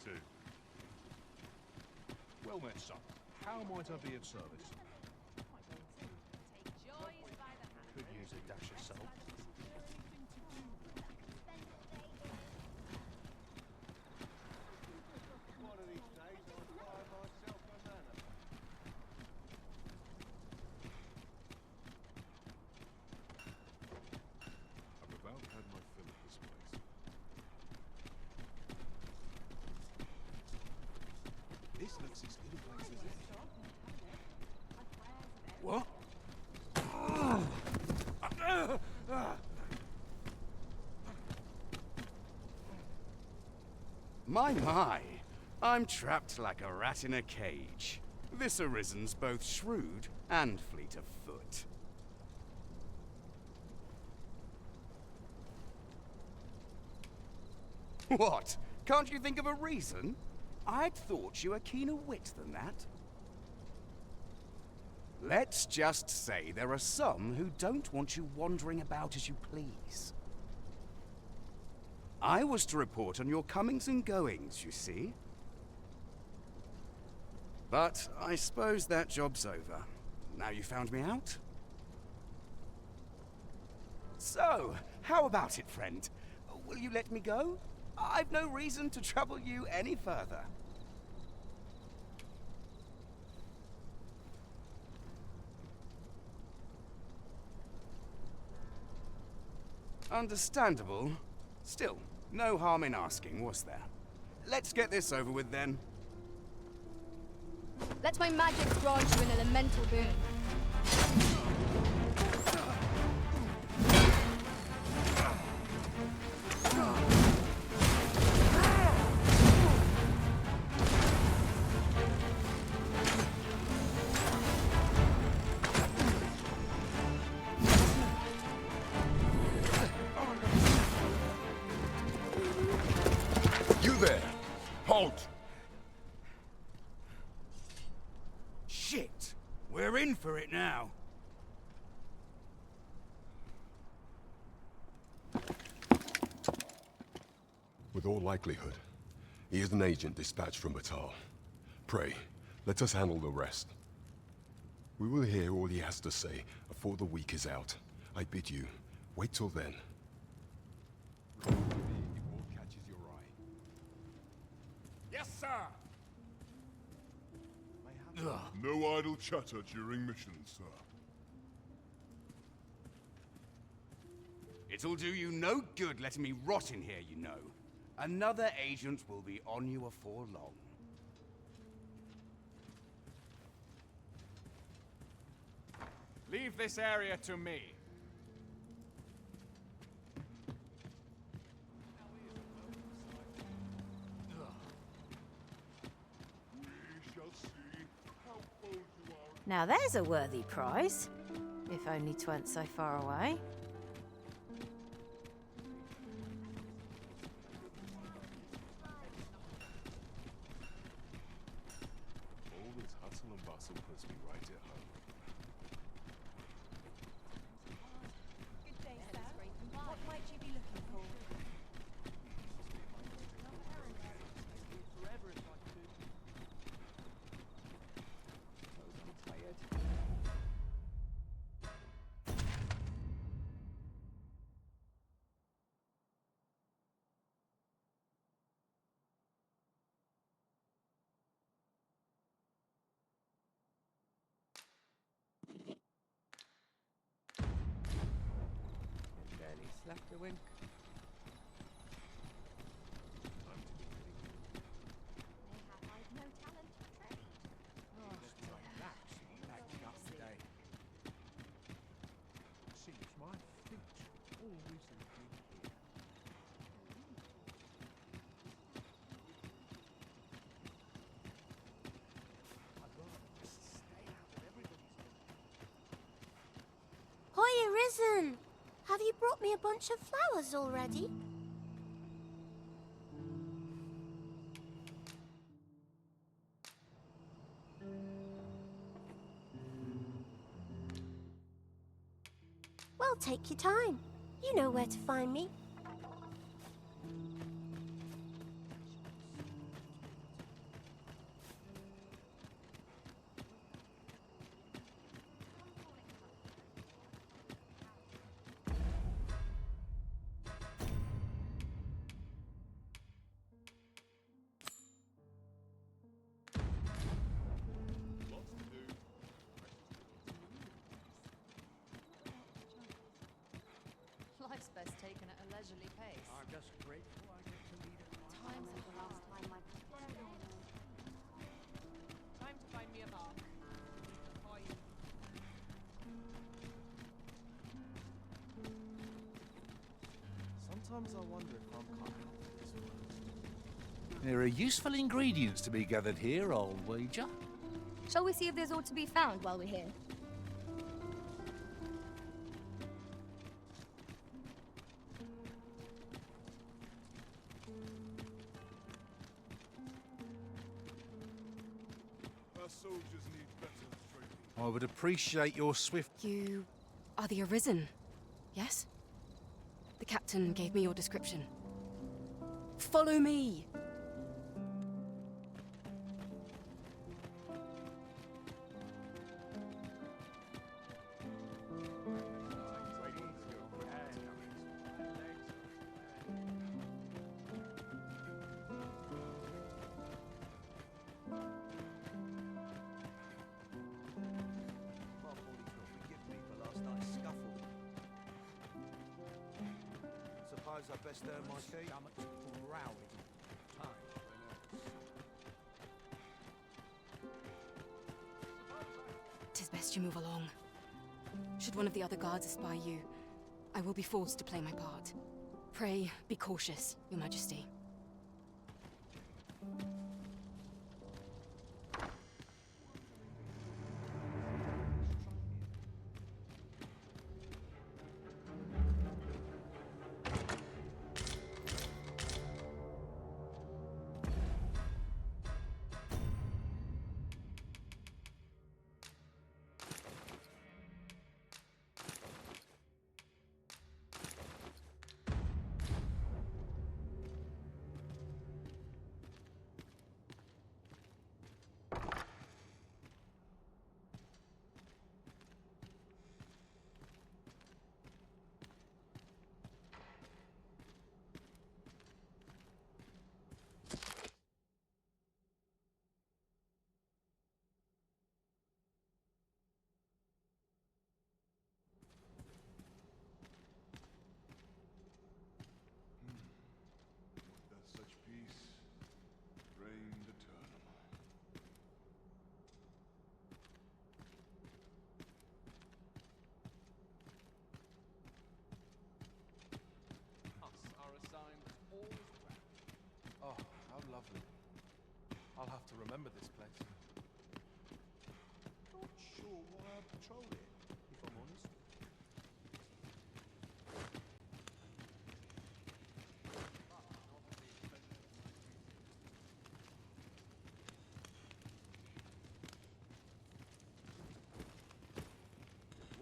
II. Well met, son. How might I be of service? Could use a dash of salt. One of these days I'll find myself a manor. I've about had my fill of this place. This looks as good a place as any. What? My, I'm trapped like a rat in a cage. This Arisen's both shrewd and fleet of foot. What? Can't you think of a reason? I'd thought you were keener wit than that. Let's just say there are some who don't want you wandering about as you please. I was to report on your comings and goings, you see. But I suppose that job's over. Now you found me out? So, how about it, friend? Will you let me go? I've no reason to trouble you any further. Understandable. Still, no harm in asking, was there? Let's get this over with then. Let my magic grant you an elemental boon. You there! Halt! Shit! We're in for it now. With all likelihood, he is an agent dispatched from Batal. Pray, let us handle the rest. We will hear all he has to say before the week is out. I bid you, wait till then. If all catches your eye. Yes, sir! No idle chatter during missions, sir. It'll do you no good letting me rot in here, you know. Another agent will be on you afore long. Leave this area to me. Now there's a worthy prize. If only 'tweren't so far away. All this hustle and bustle puts me right at home. Good day, sir. What might you be looking for? Barely slapped a wink. No talent for trade. Seems my feet always have been here. I'd rather just stay out of everybody's way. Hi, Arisen! Have you brought me a bunch of flowers already? Well, take your time. You know where to find me. best taken at a leisurely pace. I'm just grateful I get to lead it. Times of the last time my... Time to find me a mark. Sometimes I wonder if I'm cut out for this world. There are useful ingredients to be gathered here, I'll wager. Shall we see if there's aught to be found while we're here? Our soldiers need better training. I would appreciate your swift... You are the Arisen, yes? The captain gave me your description. Follow me! Suppose I best earn my keep. Stomach's growling. Time for 'Tis best you move along. Should one of the other guards espy you, I will be forced to play my part. Pray, be cautious, Your Majesty. that such peace reigned eternal. Us are assigned all is well. Oh, how lovely. I'll have to remember this place. Not sure why I patrol it, if I'm honest.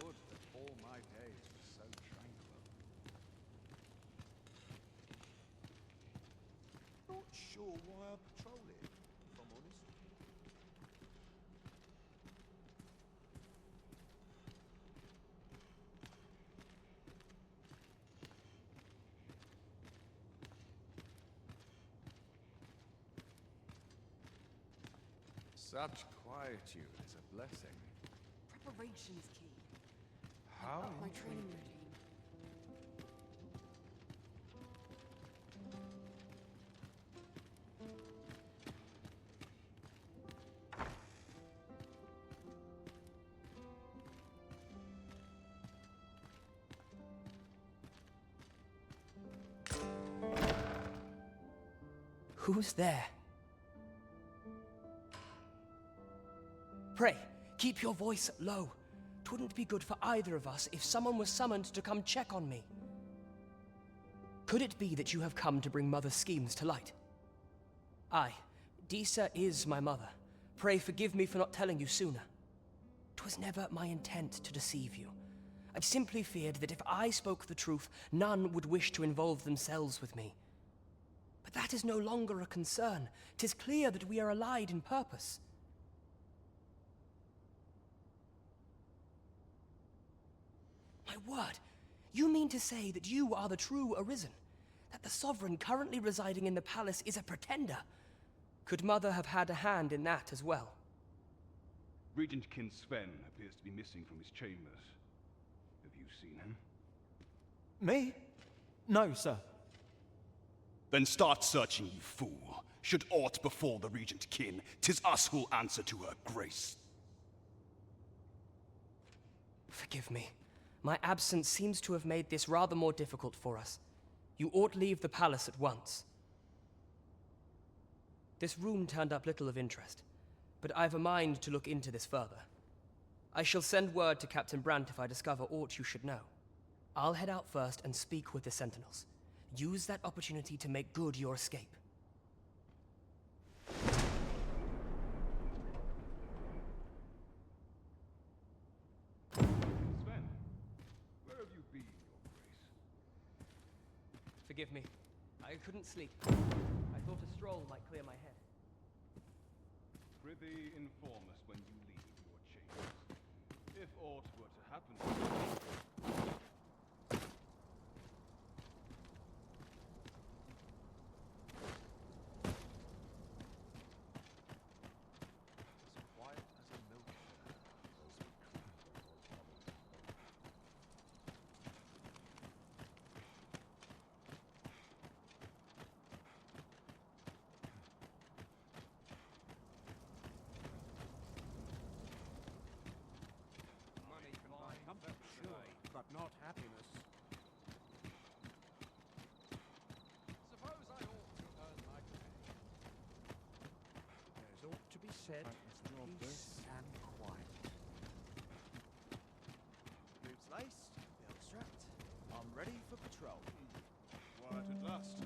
Would that all my days were so tranquil. Not sure why I patrol it, if I'm honest. Such quietude is a blessing. Preparation is key. How? My training regime. Who's there? Pray, keep your voice low. 'Twouldn't be good for either of us if someone was summoned to come check on me. Could it be that you have come to bring Mother's schemes to light? Aye, Disa is my mother. Pray forgive me for not telling you sooner. 'Twas never my intent to deceive you. I simply feared that if I spoke the truth, none would wish to involve themselves with me. But that is no longer a concern. 'Tis clear that we are allied in purpose. My word, you mean to say that you are the true Arisen? That the Sovereign currently residing in the palace is a pretender? Could Mother have had a hand in that as well? Regent Kin Sven appears to be missing from his chambers. Have you seen him? Me? No, sir. Then start searching, you fool. Should aught befall the Regent kin, 'tis us who'll answer to her grace. Forgive me. My absence seems to have made this rather more difficult for us. You ought leave the palace at once. This room turned up little of interest, but I've a mind to look into this further. I shall send word to Captain Brandt if I discover aught you should know. I'll head out first and speak with the Sentinels. Use that opportunity to make good your escape. Sven, where have you been, your grace? Forgive me. I couldn't sleep. I thought a stroll might clear my head. Prithee, inform us when you leave your chambers. If aught were to happen to you... But not happiness. Suppose I ought to earn my pay. There's ought to be said peace and quiet. Boots laced, belt strapped. I'm ready for patrol. Quiet at last.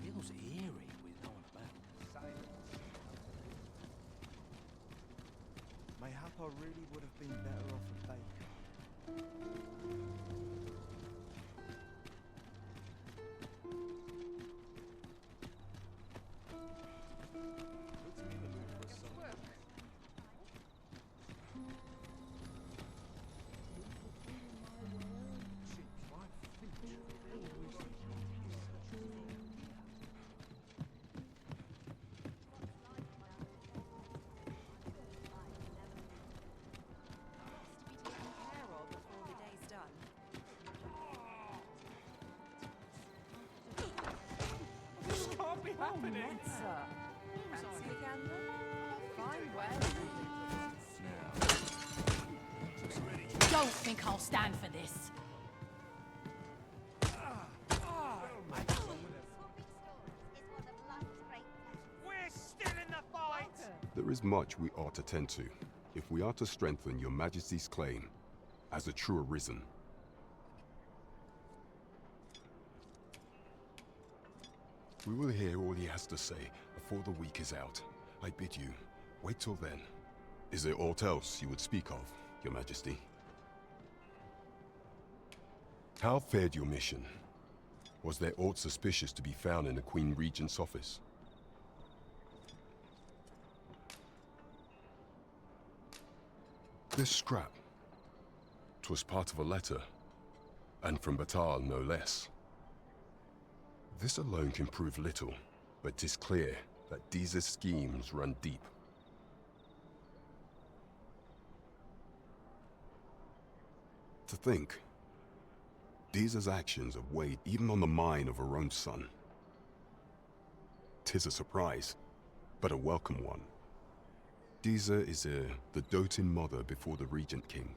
Feels eerie with no one about. Mayhap I really would have been better off a baker. Puts me in the mood for a song. Seems my feet always Can't be happening! Fancy a candle? Fine way. Don't think I'll stand for this. We're still in the fight! There is much we ought to tend to, if we are to strengthen your Majesty's claim as a true Arisen. We will hear all he has to say before the week is out. I bid you, wait till then. Is there aught else you would speak of, your Majesty? How fared your mission? Was there aught suspicious to be found in the Queen Regent's office? This scrap. 'Twas part of a letter, and from Batal no less. This alone can prove little, but 'tis clear that Deeza's schemes run deep. To think, Deeza's actions have weighed even on the mind of her own son. 'Tis a surprise, but a welcome one. Deeza is the doting mother before the Regent King.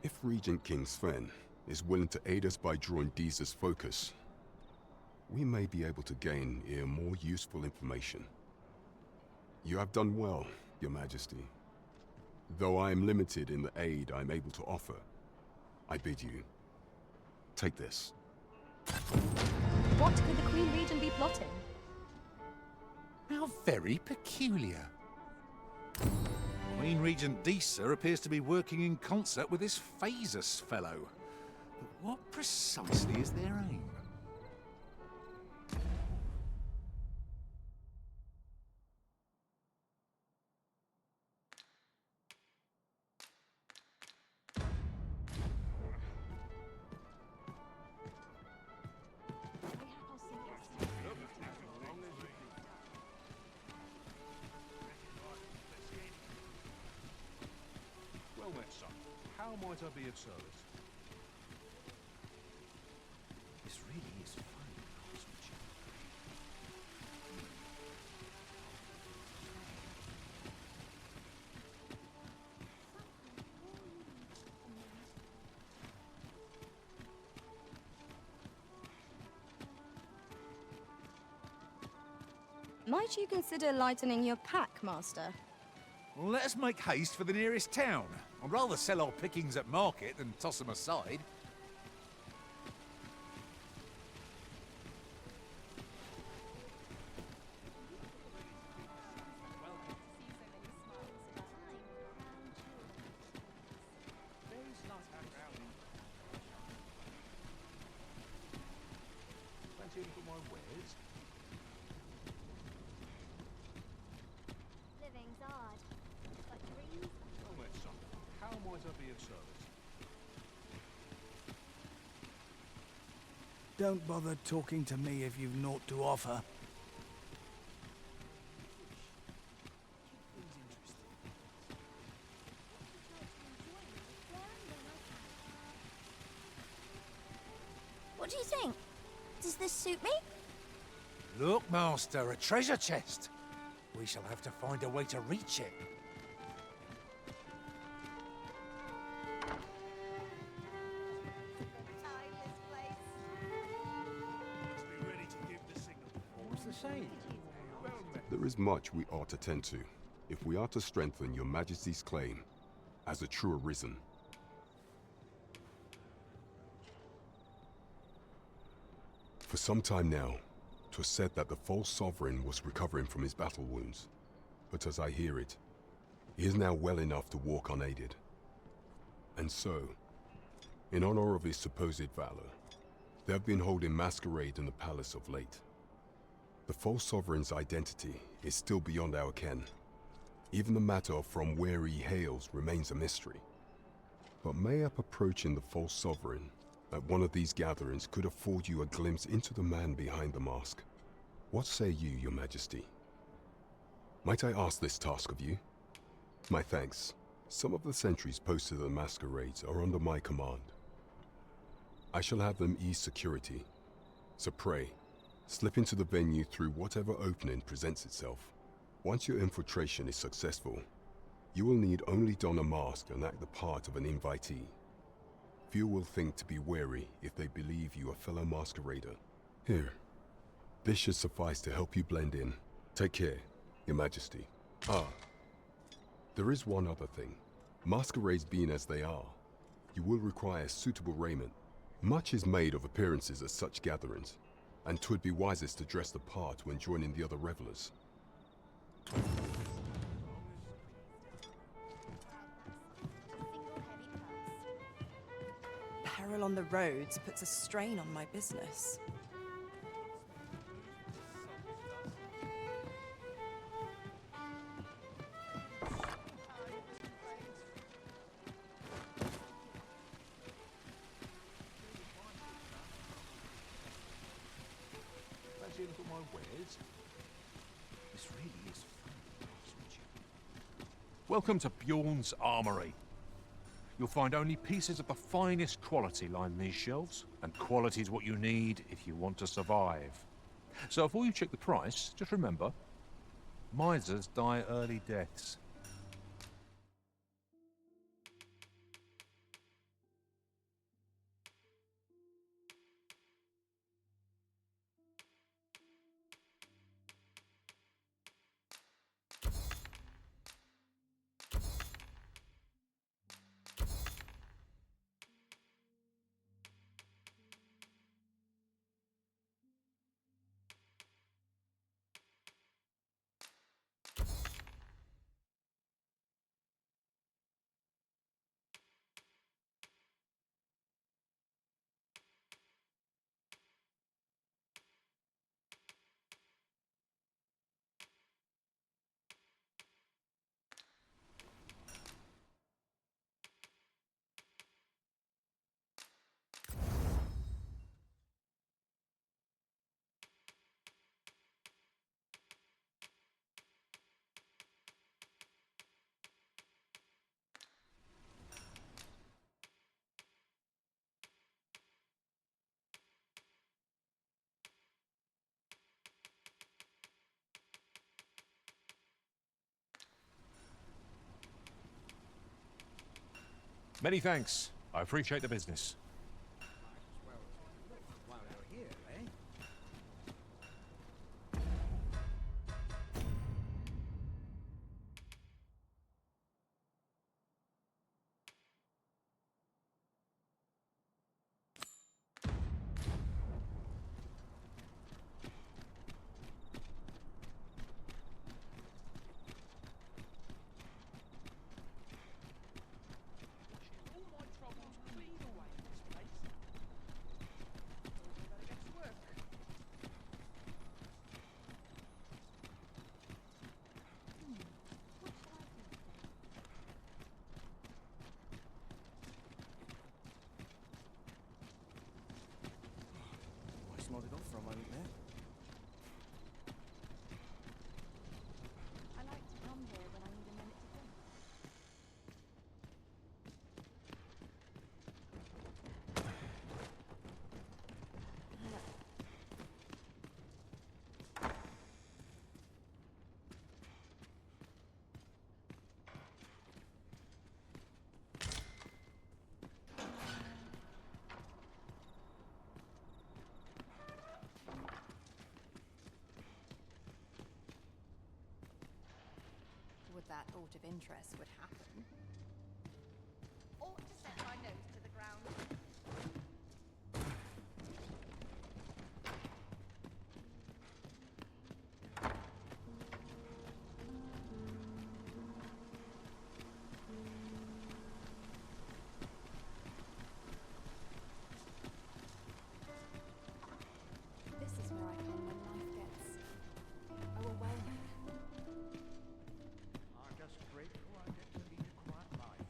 If Regent King Sven is willing to aid us by drawing Deeza's focus, we may be able to gain more useful information. You have done well, Your Majesty. Though I am limited in the aid I am able to offer, I bid you, take this. What could the Queen Regent be plotting? How very peculiar. Queen Regent Deesa appears to be working in concert with this Phasus fellow. What precisely is their aim? Well then, son, how might I be of service? This really is funny, craftsmanship. Might you consider lightening your pack, Master? Well, let us make haste for the nearest town. I'd rather sell our pickings at market than toss them aside. Fancy a look at my wares? Living's hard, but dreams. Well then, son, how might I be of service? Don't bother talking to me if you've naught to offer. What do you think? Does this suit me? Look, Master, a treasure chest. We shall have to find a way to reach it. What's the saying? Well met. There is much we ought to tend to, if we are to strengthen your Majesty's claim as a true Arisen. For some time now, 'twas said that the false sovereign was recovering from his battle wounds. But as I hear it, he is now well enough to walk unaided. And so, in honor of his supposed valor, they have been holding masquerade in the palace of late. The false sovereign's identity is still beyond our ken. Even the matter of from where he hails remains a mystery. But mayhap approaching the false sovereign at one of these gatherings could afford you a glimpse into the man behind the mask. What say you, Your Majesty? Might I ask this task of you? My thanks. Some of the sentries posted at the masquerades are under my command. I shall have them ease security. So pray, slip into the venue through whatever opening presents itself. Once your infiltration is successful, you will need only don a mask and act the part of an invitee. Few will think to be wary if they believe you a fellow masquerader. Here, this should suffice to help you blend in. Take care, Your Majesty. Ah, there is one other thing. Masquerades being as they are, you will require suitable raiment. Much is made of appearances at such gatherings, and 'twould be wisest to dress the part when joining the other revelers. Peril on the roads puts a strain on my business. Fancy a look at my wares? This really is funny, craftsmanship. Welcome to Bjorn's Armory. You'll find only pieces of the finest quality line these shelves, and quality is what you need if you want to survive. So before you check the price, just remember, misers die early deaths. Many thanks. I appreciate the business. While you're here, eh? Voice nodded off for a moment there. I like to come here when I need a minute to think. Would that thought of interest would happen? Or to set my nose to the ground. This is where I come when life gets overwhelming. I'm just grateful I get to lead a quiet life.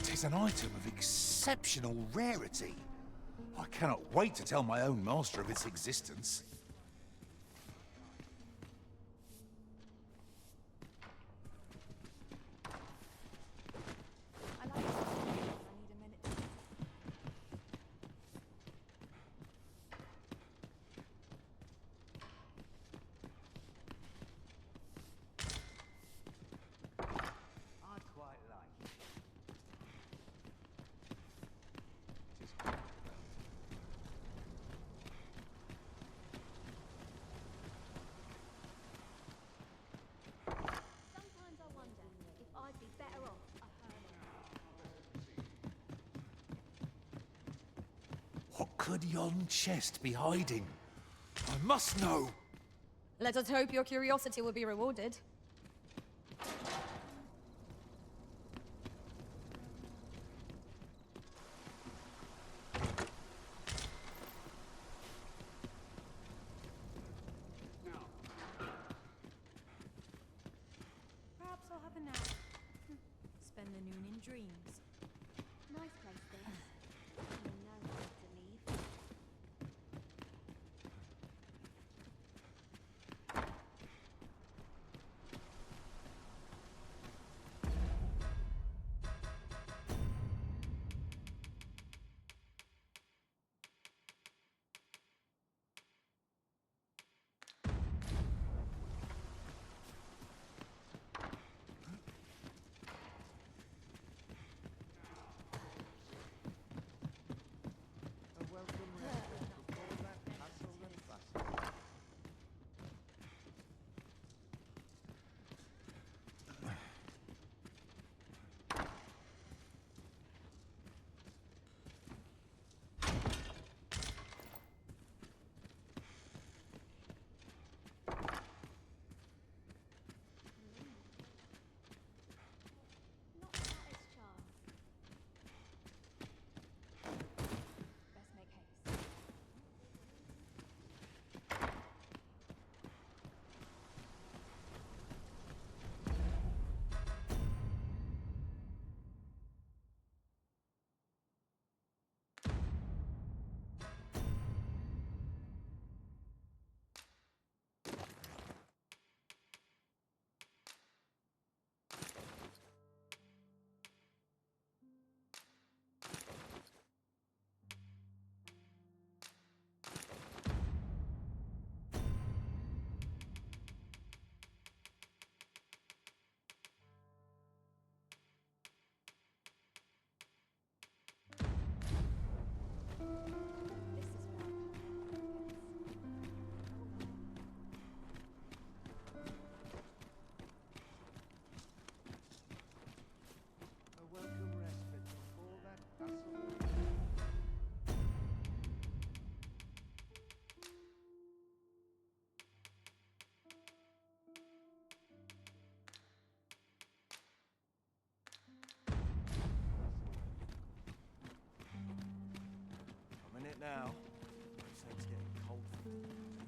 Tis an item of exceptional rarity. I cannot wait to tell my own master of its existence. I like to come here when I need a minute to think. I quite like it. Sometimes I wonder if I'd be better off a hermit. What could yon chest be hiding? I must know! Let us hope your curiosity will be rewarded. Perhaps I'll have a nap. Spend the noon in dreams. Nice place this. You know when to leave.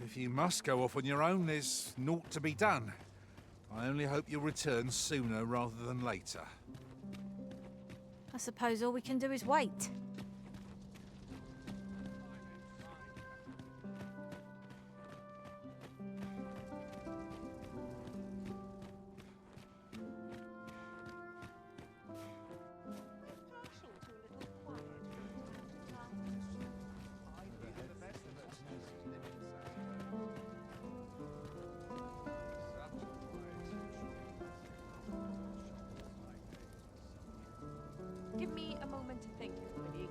If you must go off on your own, there's naught to be done. I only hope you'll return sooner rather than later. I suppose all we can do is wait. Give me a moment to think, everybody.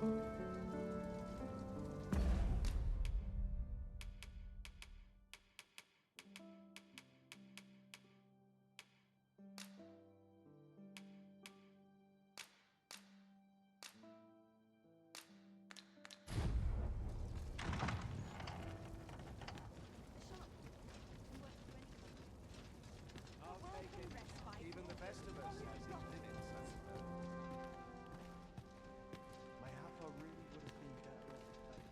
Even the best of us has its limits, I suppose. Mayhap I really would have been better off if they...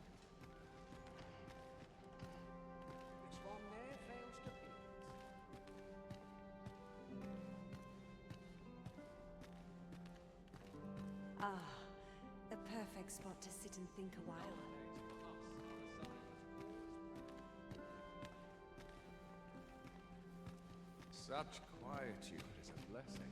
Which one there fails to beat? Ah, the perfect spot to sit and think a while. Such quietude is a blessing.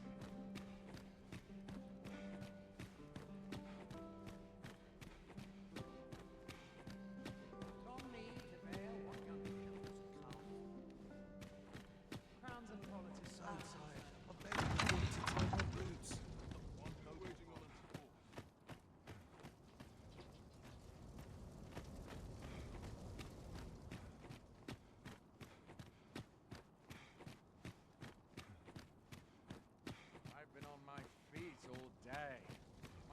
Crowns and politics so tired. I beg you to tie my boots. I've been on my feet all day.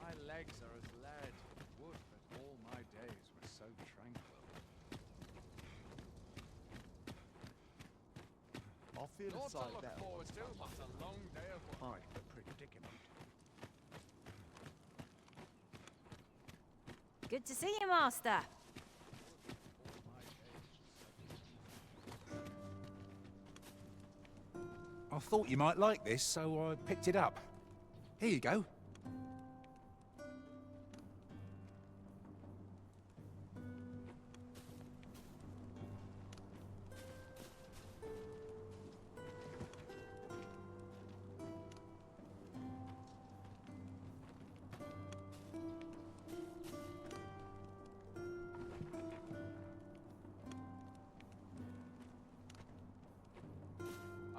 My legs are as lead. Would that all my days were so tranquil. I'll feel Naught to inside look that. forward to, but a long day of work. Quite the predicament. Good to see you, Master. I thought you might like this, so I picked it up. Here you go.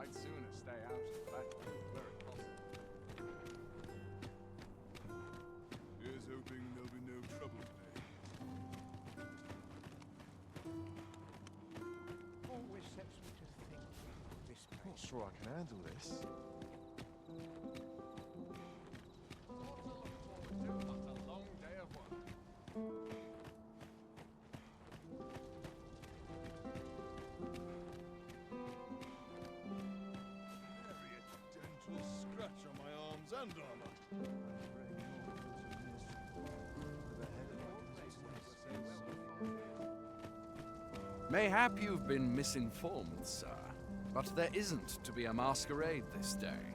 I'd sooner stay out of battle where it possible. Here's hoping there'll be no trouble today. Always sets me to think. This place. Not sure I can handle this. Naught to look forward to, but a long day of work. Nary a dental scratch on my arms and armor. Mayhap you've been misinformed, sir, but there isn't to be a masquerade this day.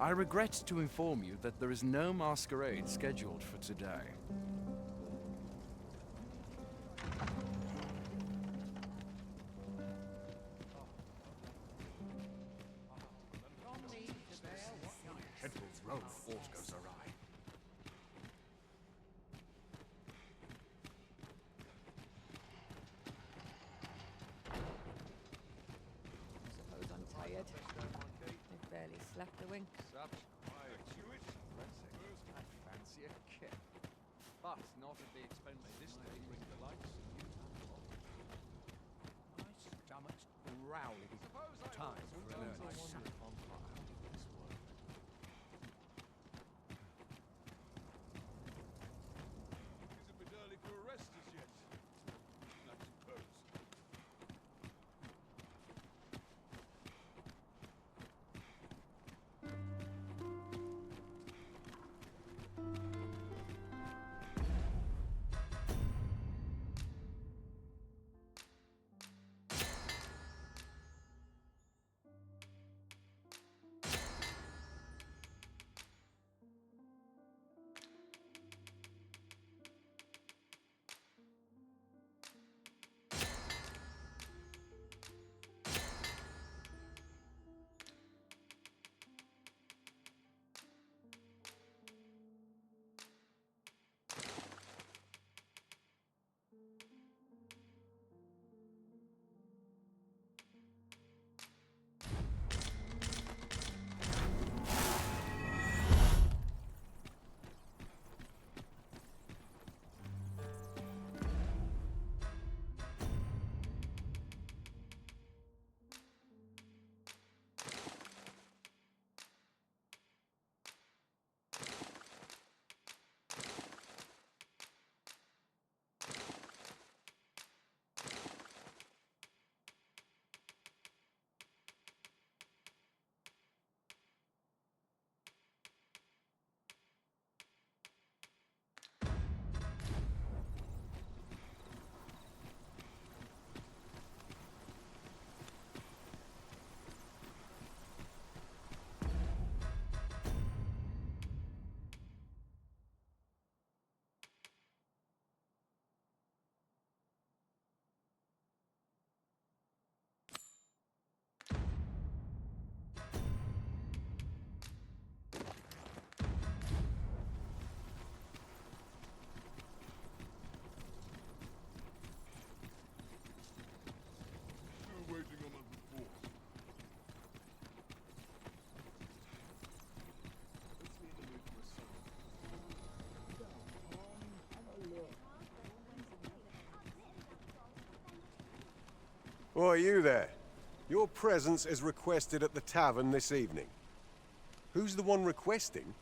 I regret to inform you that there is no masquerade scheduled for today. Headfuls roll, aught goes awry. Suppose I'm tired. I've barely slept a wink. Such quietude. I fancy a kick. But not at the expense of this day bring the likes of you. My stomach's growling. Suppose I Time also for an don't early like supper. Is it a bit early for a rest as yet? I suppose. Why, you there? Your presence is requested at the tavern this evening. Who's the one requesting?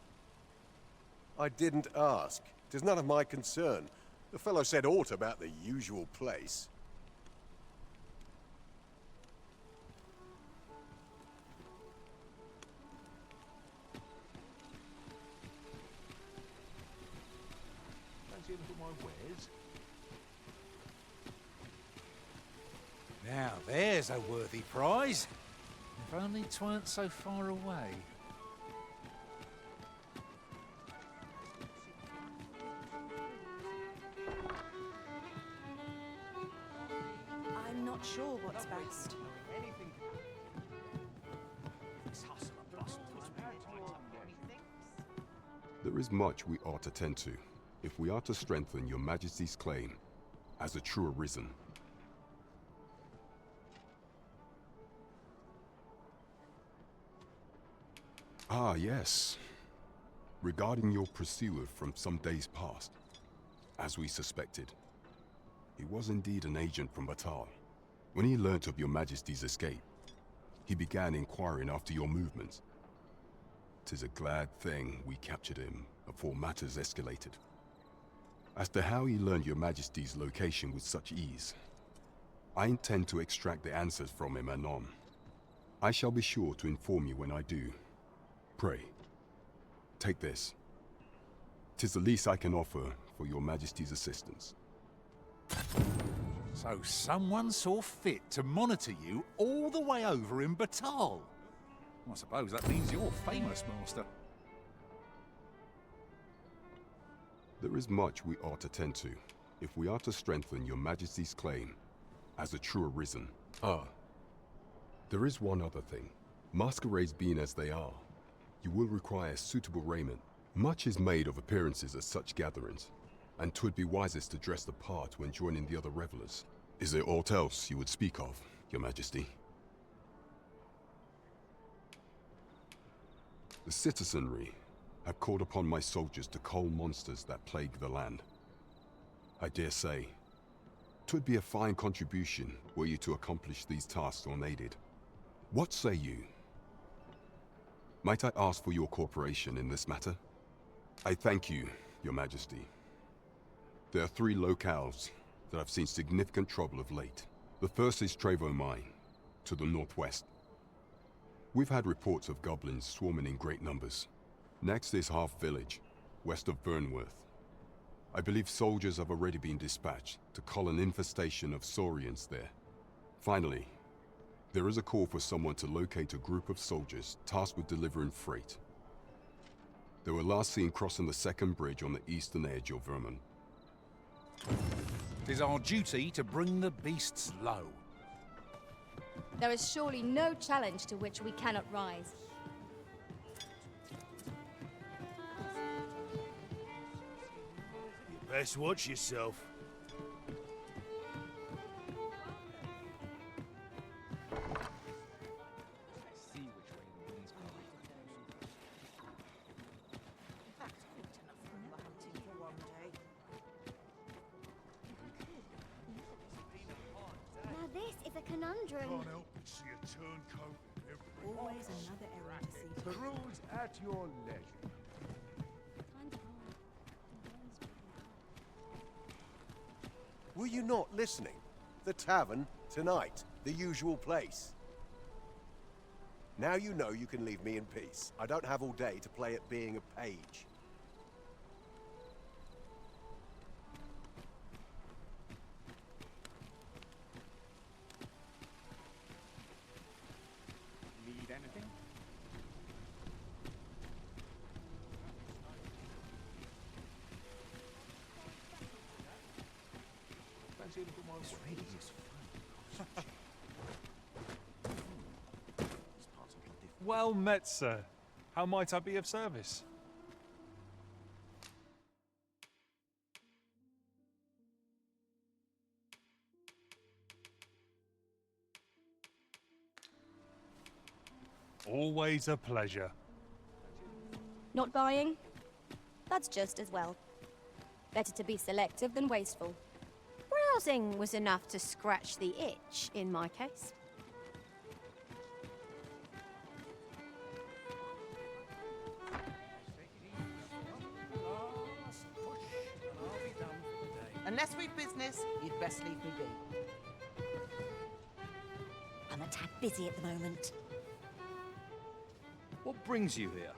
I didn't ask. 'Tis none of my concern. The fellow said aught about the usual place. Fancy a look at my wares? Now there's a worthy prize. If only 'tweren't so far away. I'm not sure what's best. There is much we ought to tend to, if we are to strengthen your Majesty's claim as a true arisen. Ah, yes. Regarding your pursuer from some days past, as we suspected, he was indeed an agent from Batal. When he learnt of your Majesty's escape, he began inquiring after your movements. 'Tis a glad thing we captured him before matters escalated. As to how he learned your Majesty's location with such ease, I intend to extract the answers from him anon. I shall be sure to inform you when I do. Pray, take this. 'Tis the least I can offer for your Majesty's assistance. So someone saw fit to monitor you all the way over in Batal. I suppose that means you're famous, Master. There is much we ought to tend to, if we are to strengthen your Majesty's claim as a true arisen. Ah, there is one other thing. Masquerades being as they are, you will require suitable raiment. Much is made of appearances at such gatherings, and 'twould be wisest to dress the part when joining the other revelers. Is there aught else you would speak of, your Majesty? The citizenry have called upon my soldiers to cull monsters that plague the land. I dare say, 'twould be a fine contribution were you to accomplish these tasks unaided. What say you? Might I ask for your cooperation in this matter? I thank you, your Majesty. There are 3 locales that have seen significant trouble of late. The first is Trevo Mine, to the northwest. We've had reports of goblins swarming in great numbers. Next is Half Village, west of Burnworth. I believe soldiers have already been dispatched to cull an infestation of saurians there. Finally, there is a call for someone to locate a group of soldiers tasked with delivering freight. They were last seen crossing the second bridge on the eastern edge of Vermont. It is our duty to bring the beasts low. There is surely no challenge to which we cannot rise. You best watch yourself. Now this is a conundrum. Can't help but see a turncoat in every Always another errand to see. The rules at your leisure. Were you not listening? The tavern, tonight, the usual place. Now you know you can leave me in peace. I don't have all day to play at being a page. Need anything? Fancy a look at my This really is fun. Well met, sir. How might I be of service? Always a pleasure. Not buying? That's just as well. Better to be selective than wasteful. Housing was enough to scratch the itch in my case. Unless we've business, you'd best leave me be. I'm a tad busy at the moment. What brings you here?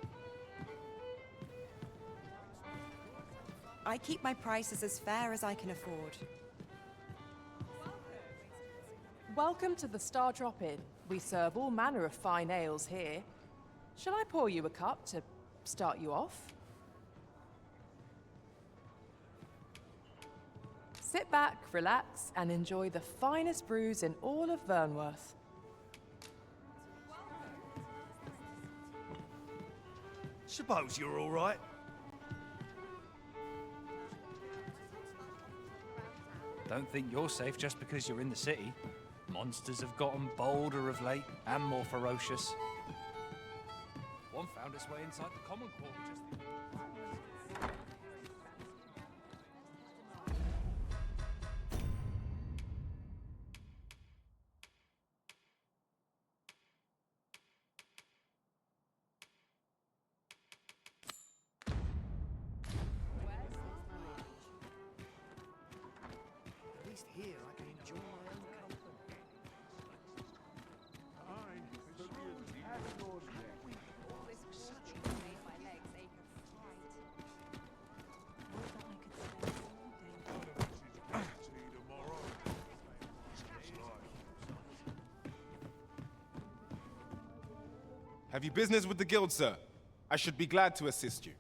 I keep my prices as fair as I can afford. Welcome to the Star Drop Inn. We serve all manner of fine ales here. Shall I pour you a cup to start you off? Sit back, relax, and enjoy the finest brews in all of Vernworth. Suppose you're all right. Don't think you're safe just because you're in the city. Monsters have gotten bolder of late and more ferocious. One found its way inside the common quarter just the... At least here I can enjoy my own company. Have you business with the guild, sir? I should be glad to assist you.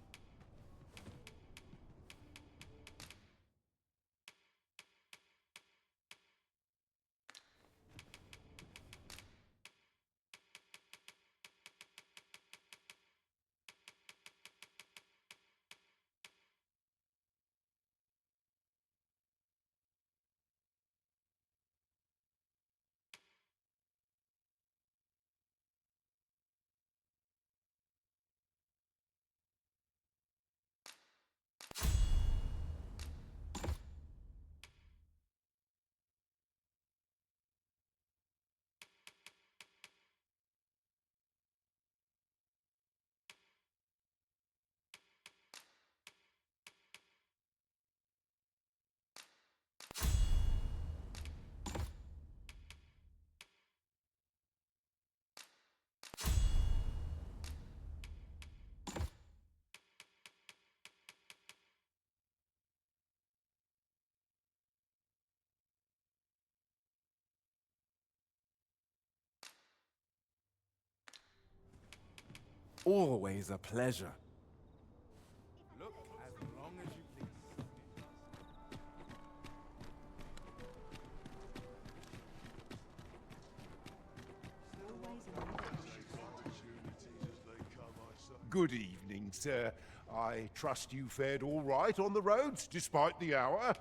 Always a pleasure. Look as long as you please. Good evening, sir. I trust you fared all right on the roads, despite the hour.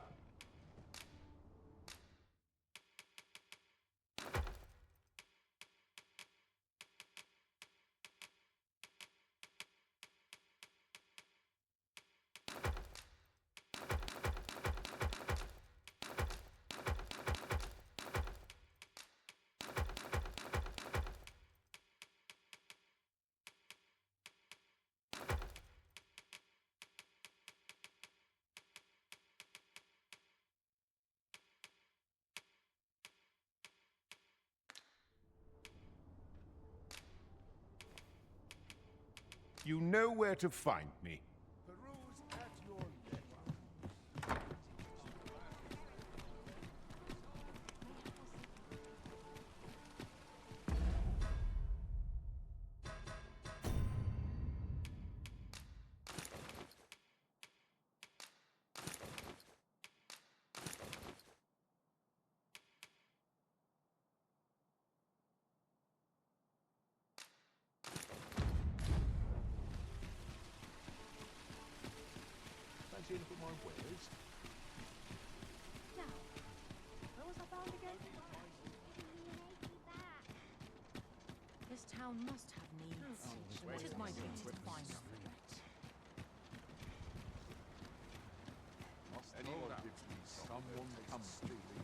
You know where to find me. Peruse at your leisure. Fancy a look at my wares? Now, where was I bound again? This town must have needs. It is my duty to find them. Anyone gives me someone comes to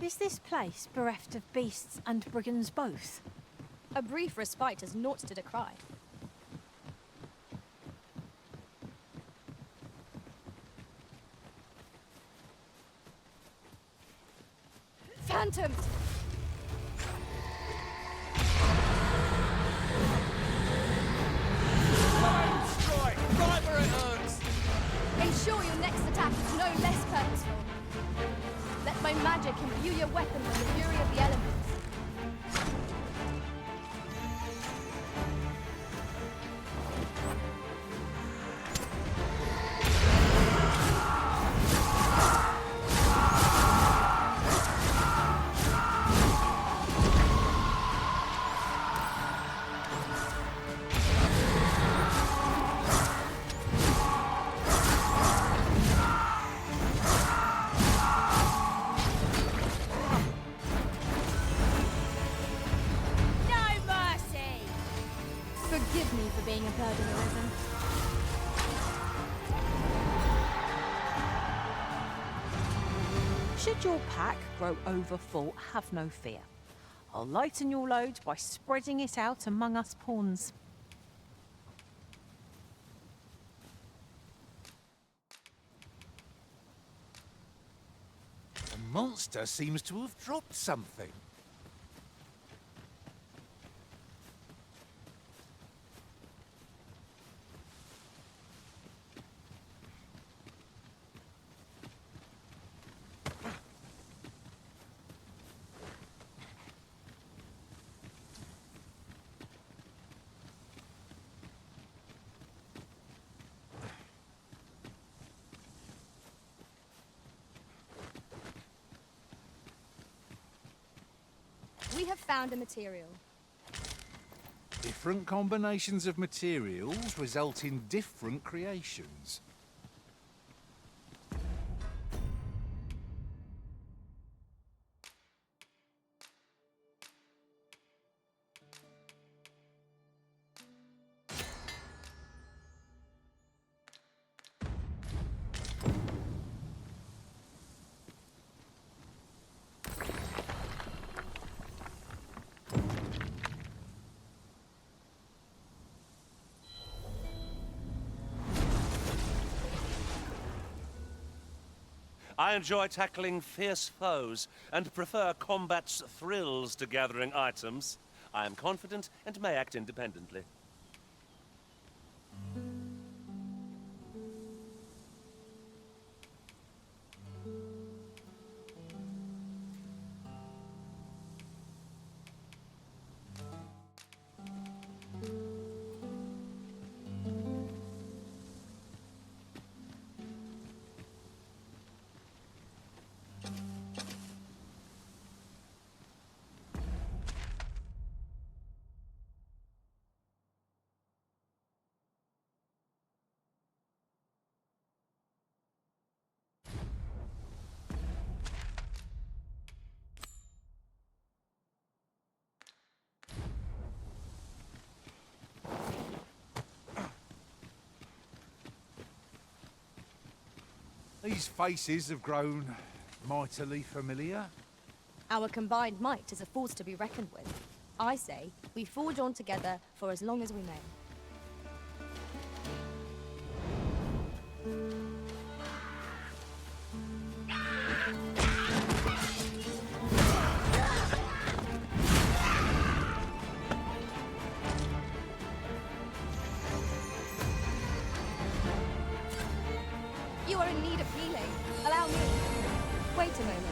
Is this place bereft of beasts and brigands both? A brief respite is naught to decry. Phantoms! Strike! Right where it hurts! Ensure your next attack is no less purposeful. Let my magic imbue your weapon with the fury of the elements. Forgive me for being a burden arisen. Should your pack grow overfull, have no fear. I'll lighten your load by spreading it out among us pawns. The monster seems to have dropped something. We have found a material. Different combinations of materials result in different creations. I enjoy tackling fierce foes and prefer combat's thrills to gathering items. I am confident and may act independently. These faces have grown mightily familiar. Our combined might is a force to be reckoned with. I say, we forge on together for as long as we may. You are in need of healing. Allow me. Wait a moment.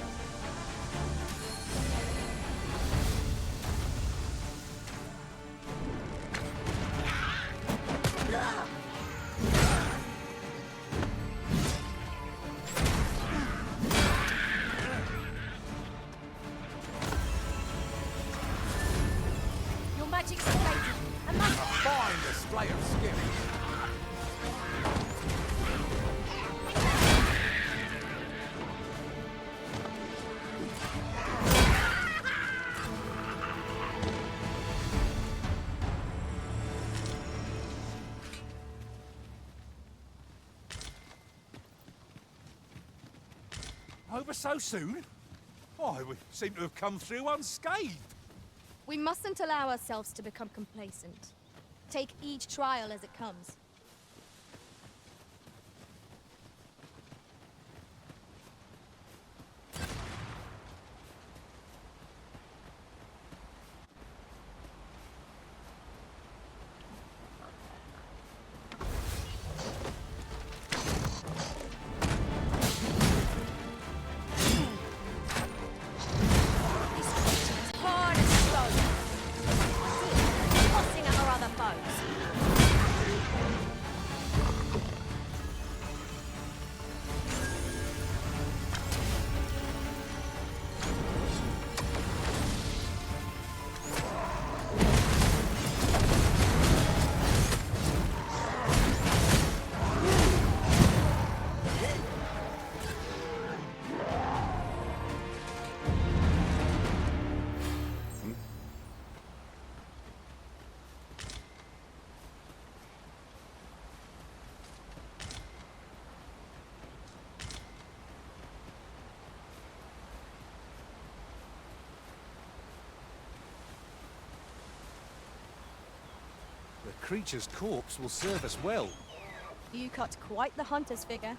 Your magic's amazing. And my Fine display of skill. Over so soon? Why, we seem to have come through unscathed. We mustn't allow ourselves to become complacent. Take each trial as it comes. The creature's corpse will serve us well. You cut quite the hunter's figure.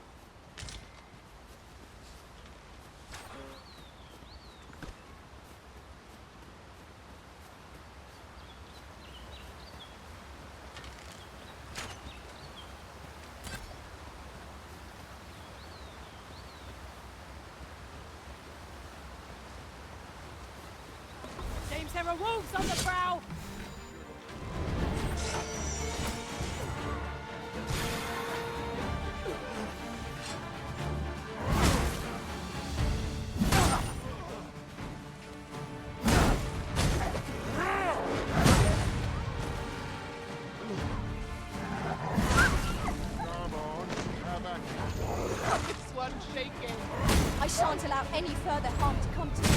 Seems there are wolves on the prowl. This one's shaking. I shan't allow any further harm to come to you.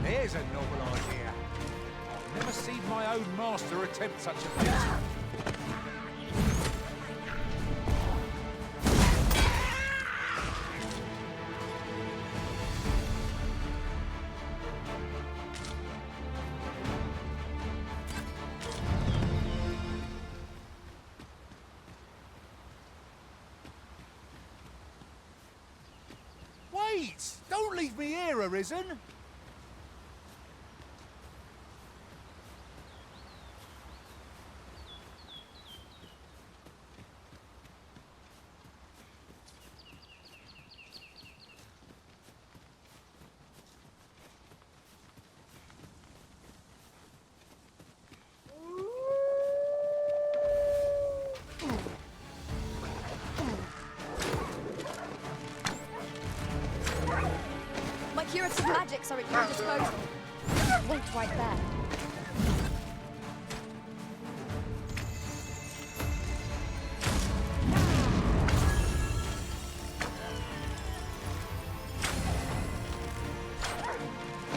There's a novel idea. I've never seen my own master attempt such a feat. Wait! Don't leave me here, Arisen! My curative magics are at your disposal. Wait right there.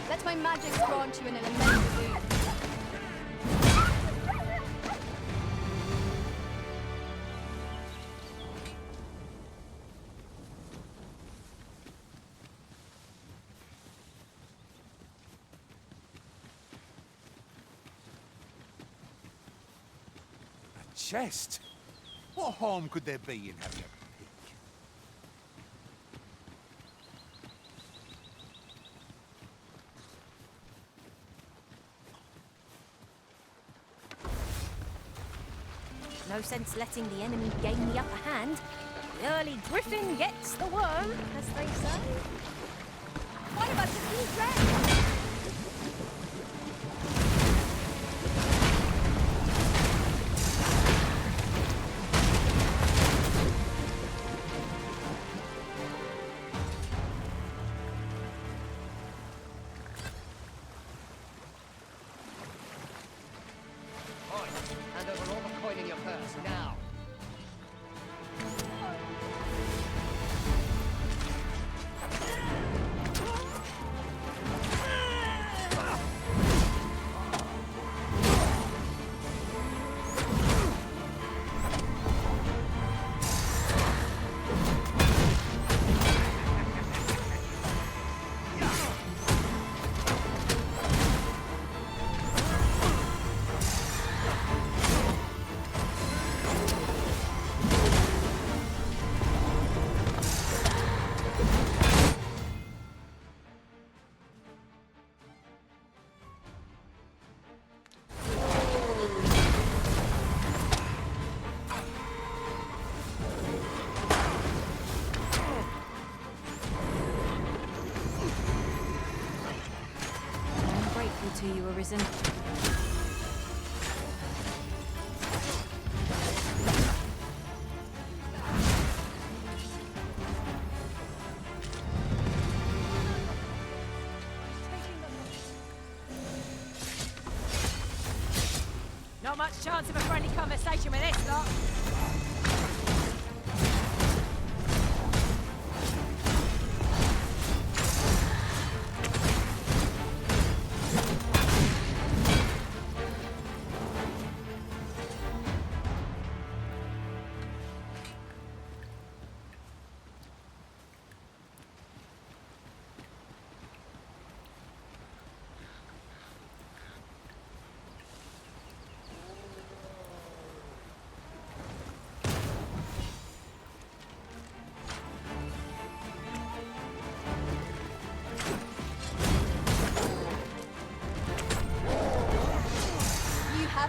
Let my magics grant you an elemental boon. Chest. What harm could there be in having a peek? No sense letting the enemy gain the upper hand. The early griffin gets the worm, as they say. What about the blue red? Hand over all the coin in your purse, now! To you, Arisen. Not much chance of a friendly conversation with this lot.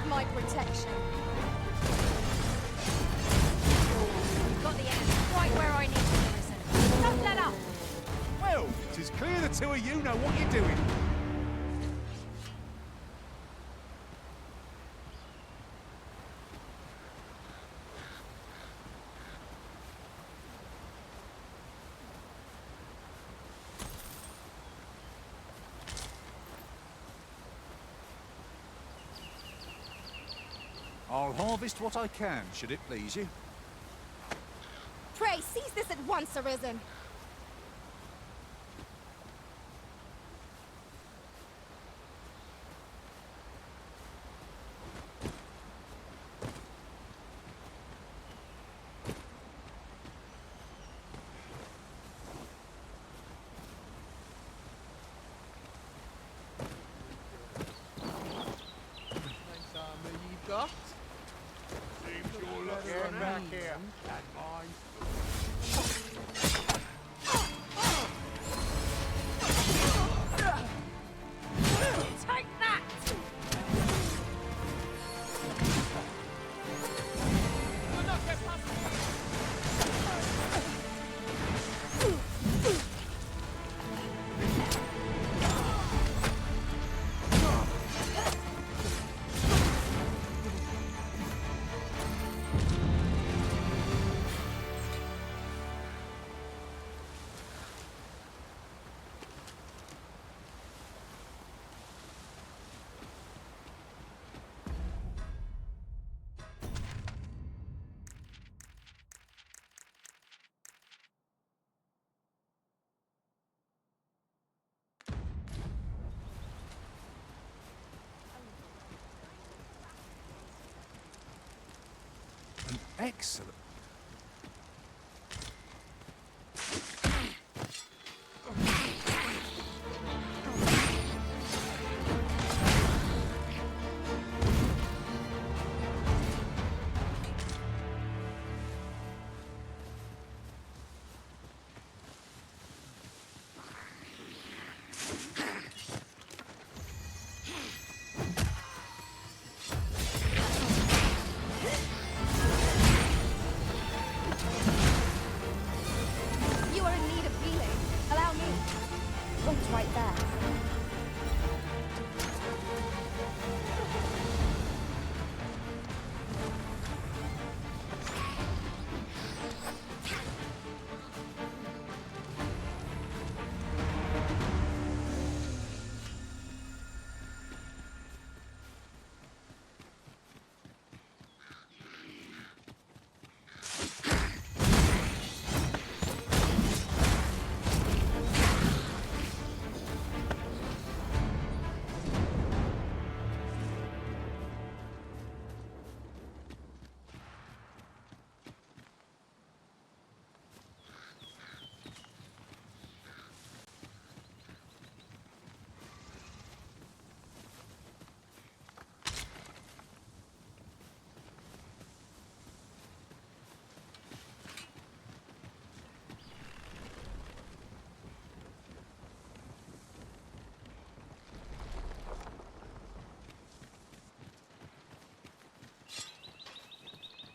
My protection. You've got the enemy right where I need you, Arisen. Don't let up! Well, it is clear the two of you know what you're doing. I'll harvest what I can, should it please you. Pray, seize this at once, Arisen. Got? Seems you're looking back here. And mine. Take that! You're not get past Excellent. you are in need of healing, allow me. Wait right there.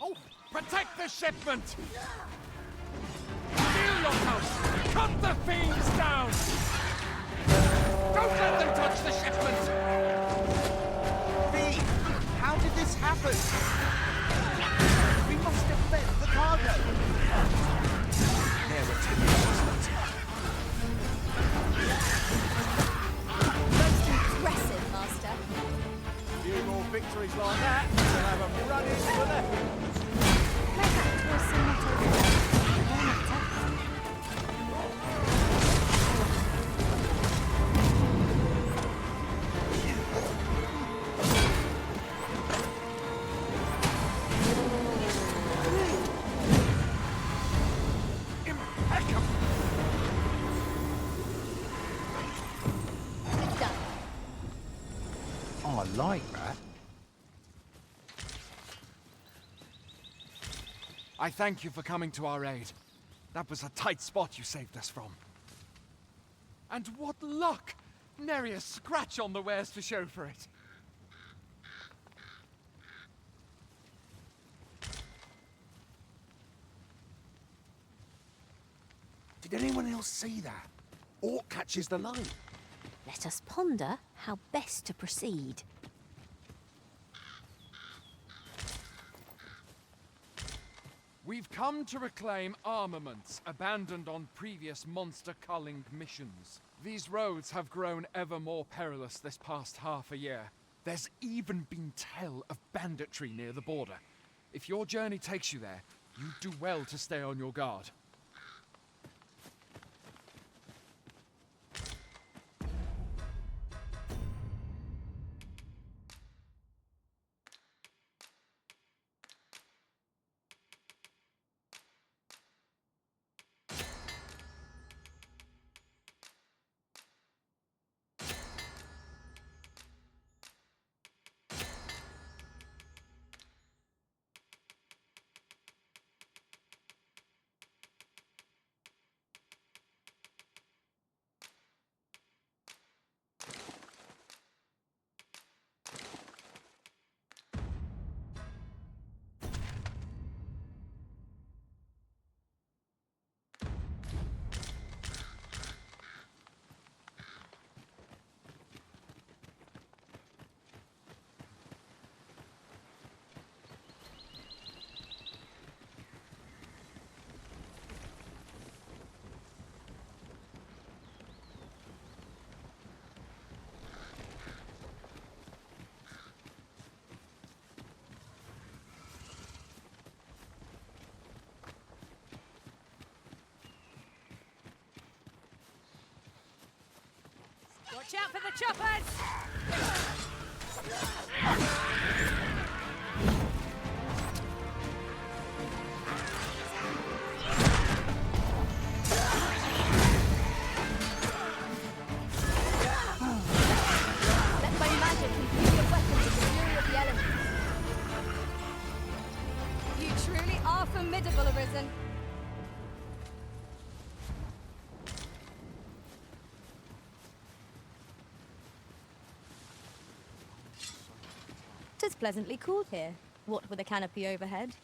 Oh, protect the shipment! Steal your house! Cut the fiends down! Don't let them touch the shipment! V, how did this happen? We must defend the cargo. There were Most impressive, Master. Few more victories like that, we'll have them running for their hills. Perhaps we'll see not over there. No matter. I like that. I thank you for coming to our aid. That was a tight spot you saved us from. And what luck! Nary a scratch on the wares to show for it. Did anyone else see that? Orc catches the line. Let us ponder how best to proceed. We've come to reclaim armaments abandoned on previous monster culling missions. These roads have grown ever more perilous this past half a year. There's even been tell of banditry near the border. If your journey takes you there, you do well to stay on your guard. Watch out for the choppers! Let my magic imbue your weapons with the fury of the elements. You truly are formidable, Arisen. Tis pleasantly cool here, what with a canopy overhead.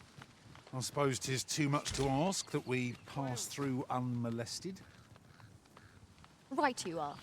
I suppose 'tis too much to ask that we pass through unmolested. Right you are.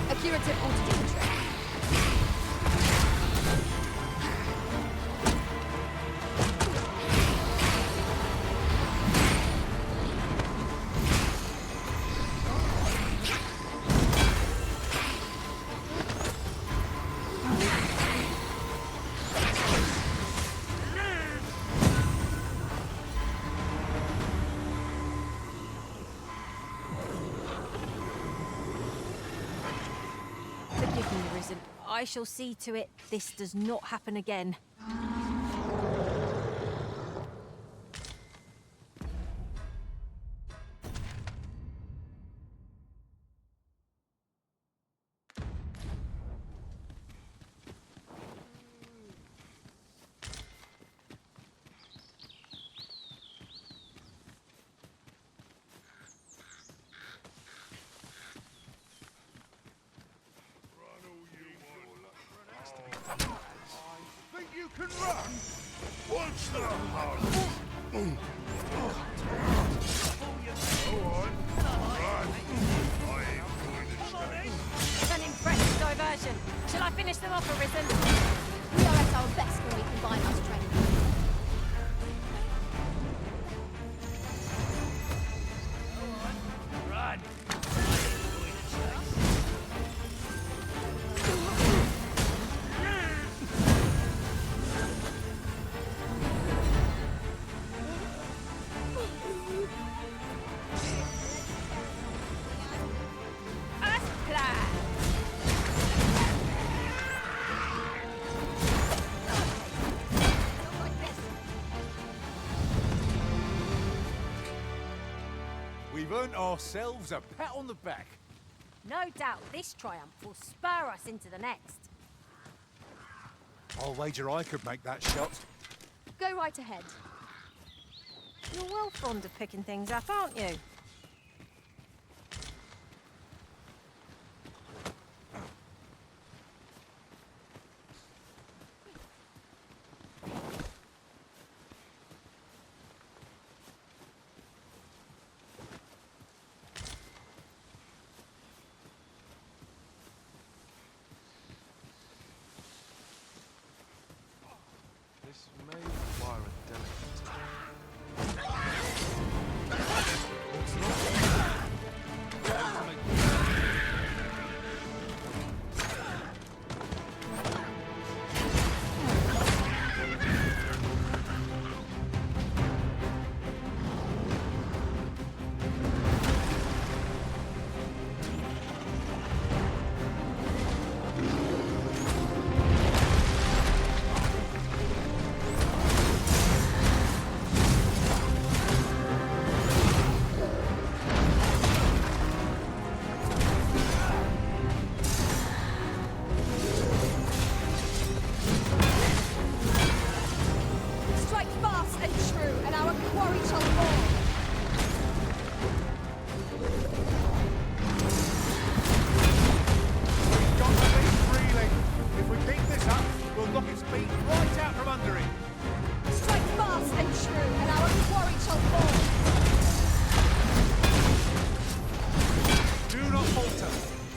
A curative ought to do the trick. Forgive me, Risen. I shall see to it this does not happen again. Think you can run? Watch the heart. Go on. Run. I ain't going to stay. An impressive diversion. Shall I finish them off, Arisen? We are at our best when we combine our strength. Run! As planned. We've earned ourselves a pat on the back. No doubt this triumph will spur us into the next. I'll wager I could make that shot. Go right ahead. You're well fond of picking things up, aren't you? This may require a delicate touch.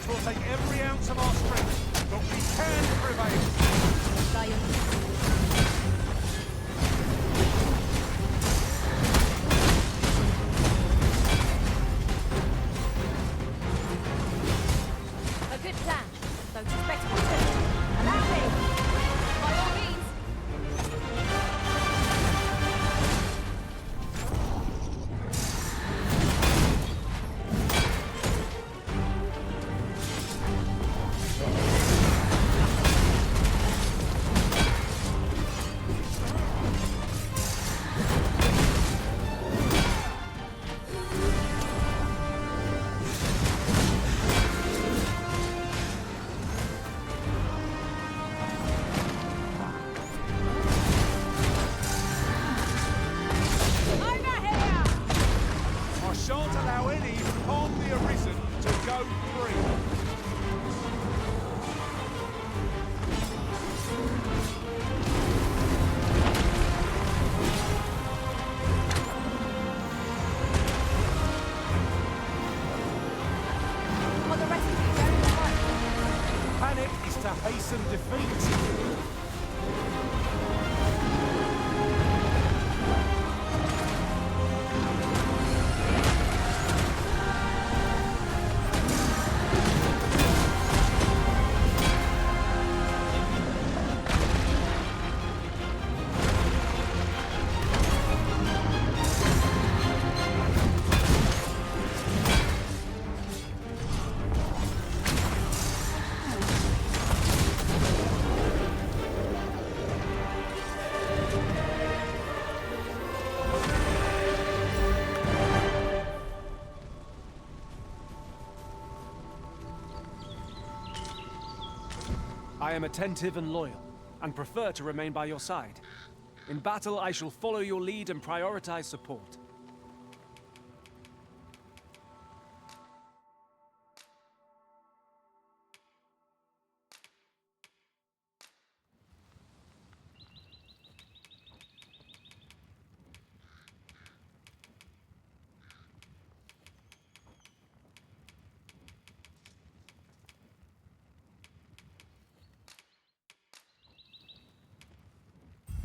'Twill take every ounce of our strength, but we can prevail. A good plan, though 'tis better than two. Allow me! By all means. I shan't allow any upon the arisen to go free. Are the rest of you going to fight? Panic is to hasten defeat. I am attentive and loyal, and prefer to remain by your side. In battle, I shall follow your lead and prioritize support.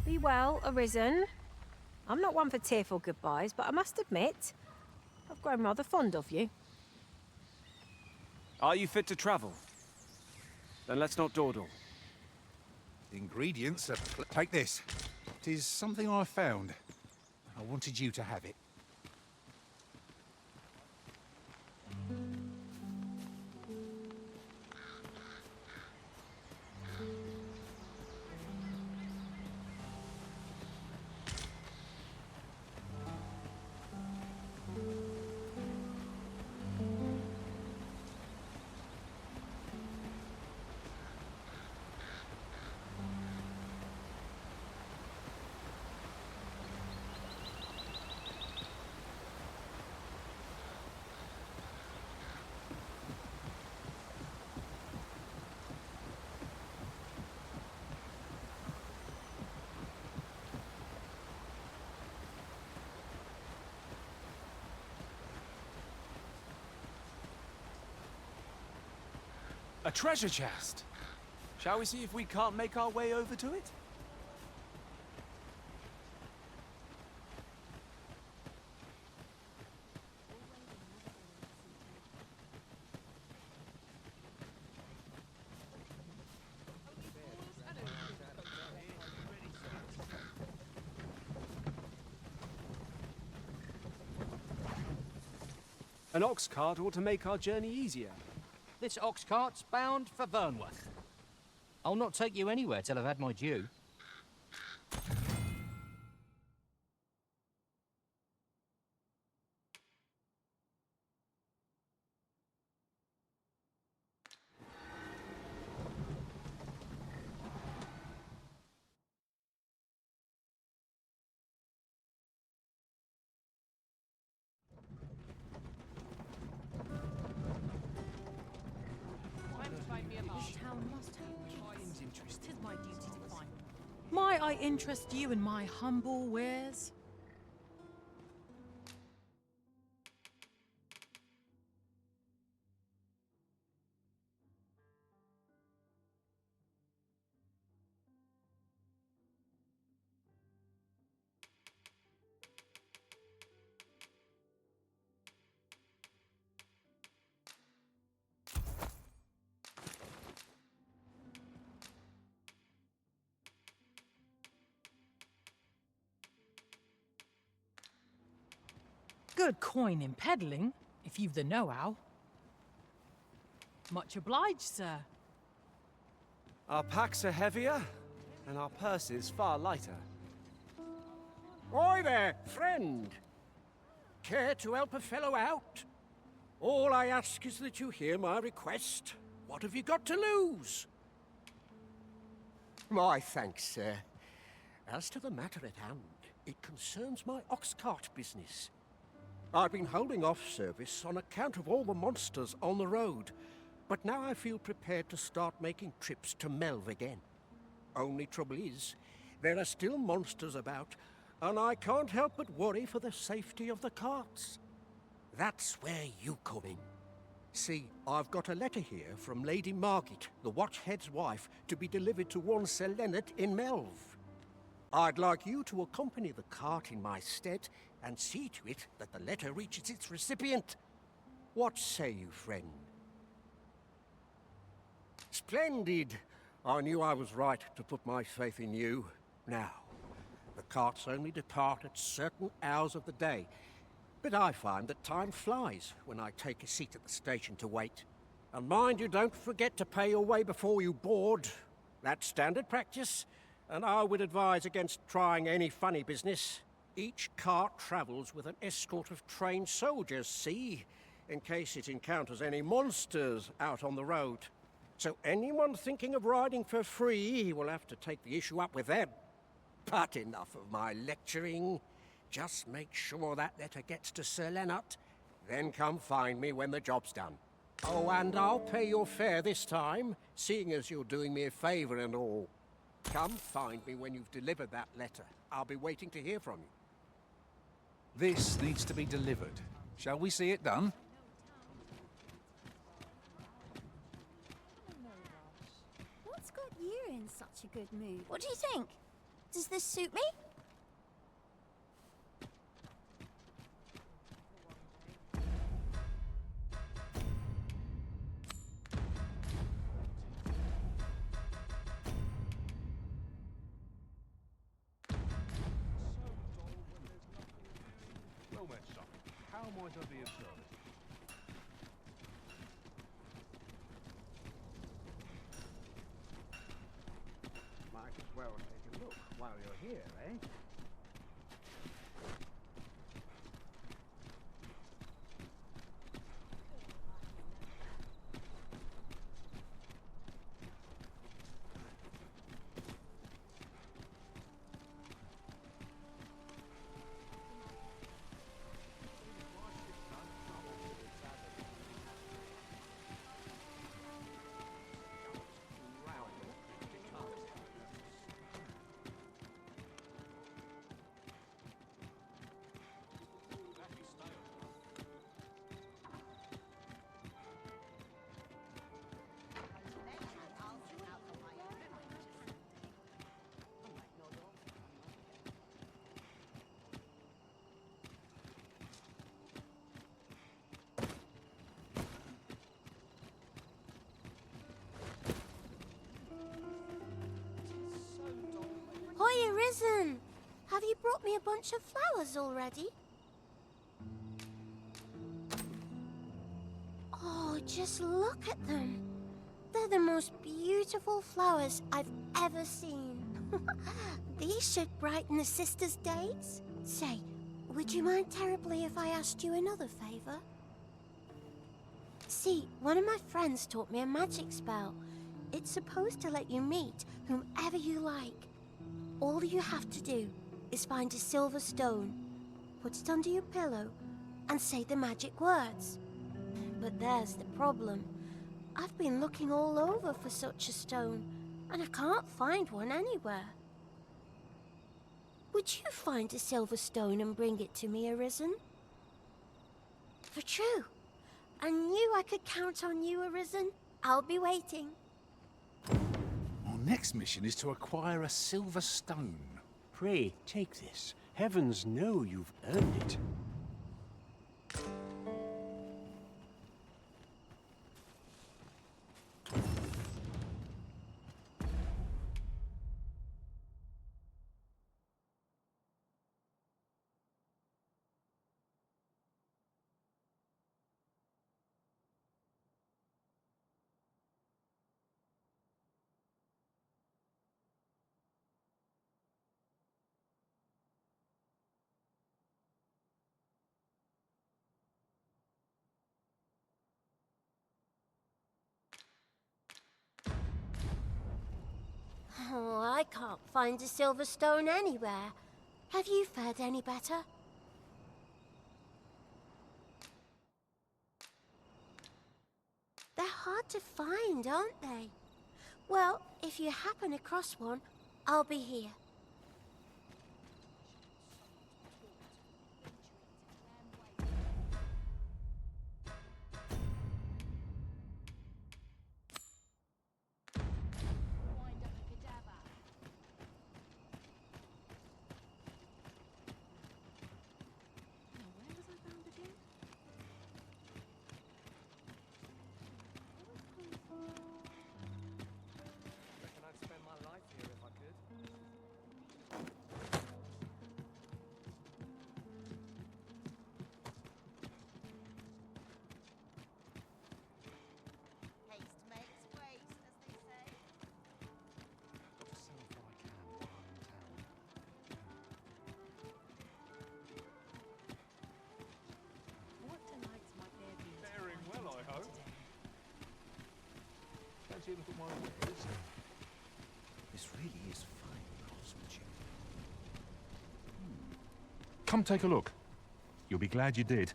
Be well, Arisen. I'm not one for tearful goodbyes, but I must admit, I've grown rather fond of you. Are you fit to travel? Then let's not dawdle. The ingredients are... Take this. It is something I found. I wanted you to have it. A treasure chest! Shall we see if we can't make our way over to it? An ox cart ought to make our journey easier. This ox cart's bound for Vernworth. I'll not take you anywhere till I've had my due. Might I interest you in my humble wares? good coin in peddling, if you've the know-how. Much obliged, sir. Our packs are heavier, and our purses far lighter. Oi there, friend. Care to help a fellow out? All I ask is that you hear my request. What have you got to lose? My thanks, sir. As to the matter at hand, it concerns my ox cart business. I've been holding off service on account of all the monsters on the road, but now I feel prepared to start making trips to Melv again. Only trouble is, there are still monsters about, and I can't help but worry for the safety of the carts. That's where you come in. See, I've got a letter here from Lady Margit, the Watchhead's wife, to be delivered to one Sir Leonard in Melv. I'd like you to accompany the cart in my stead and see to it that the letter reaches its recipient. What say you, friend? Splendid! I knew I was right to put my faith in you. Now, the carts only depart at certain hours of the day, but I find that time flies when I take a seat at the station to wait. And mind you, don't forget to pay your way before you board. That's standard practice, and I would advise against trying any funny business. Each cart travels with an escort of trained soldiers, see, in case it encounters any monsters out on the road. So anyone thinking of riding for free will have to take the issue up with them. But enough of my lecturing. Just make sure that letter gets to Sir Leonard, then come find me when the job's done. Oh, and I'll pay your fare this time, seeing as you're doing me a favour and all. Come find me when you've delivered that letter. I'll be waiting to hear from you. This needs to be delivered. Shall we see it done? What's got you in such a good mood? What do you think? Does this suit me? Well met, son. How might I be of service? Might as well take a look while you're here, eh? Hoy, Arisen! Have you brought me a bunch of flowers already? Oh, just look at them. They're the most beautiful flowers I've ever seen. These should brighten the sisters' days. Say, would you mind terribly if I asked you another favor? See, one of my friends taught me a magic spell. It's supposed to let you meet whomever you like. All you have to do is find a silver stone, put it under your pillow, and say the magic words. But there's the problem. I've been looking all over for such a stone, and I can't find one anywhere. Would you find a silver stone and bring it to me, Arisen? For true. I knew I could count on you, Arisen. I'll be waiting. Our next mission is to acquire a silver stone. Pray, take this. Heavens know you've earned it. find a silver stone anywhere. Have you fared any better? They're hard to find, aren't they? Well, if you happen across one, I'll be here. Reckon I'd spend my life here if I could. Haste makes waste, as they say. Got to sell what I can while I'm in town. What delights might there be? Faring well, I hope. Fancy a look at my wares? This really is fine craftsmanship. Come take a look. You'll be glad you did.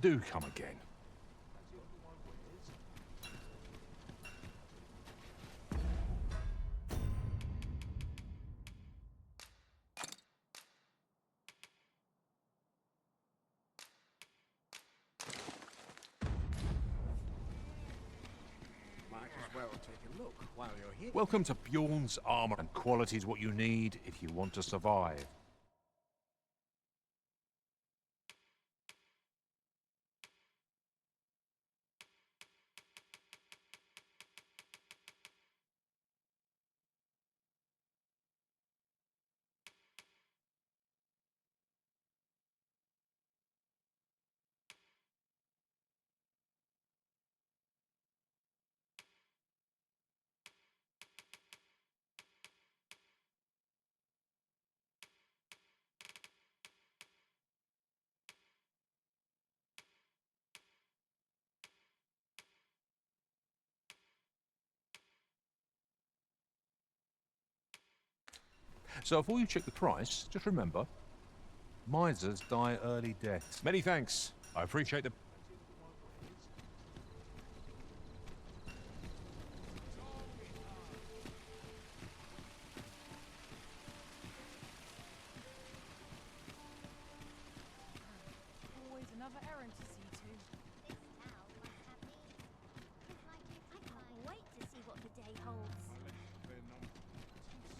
Do come again. Might as well take a look while you're here. Welcome to Bjorn's armor, and quality is what you need if you want to survive. So before you check the price, just remember, misers die early deaths. Many thanks. I appreciate the... Always another errand to see to. I can't wait to see what the day holds.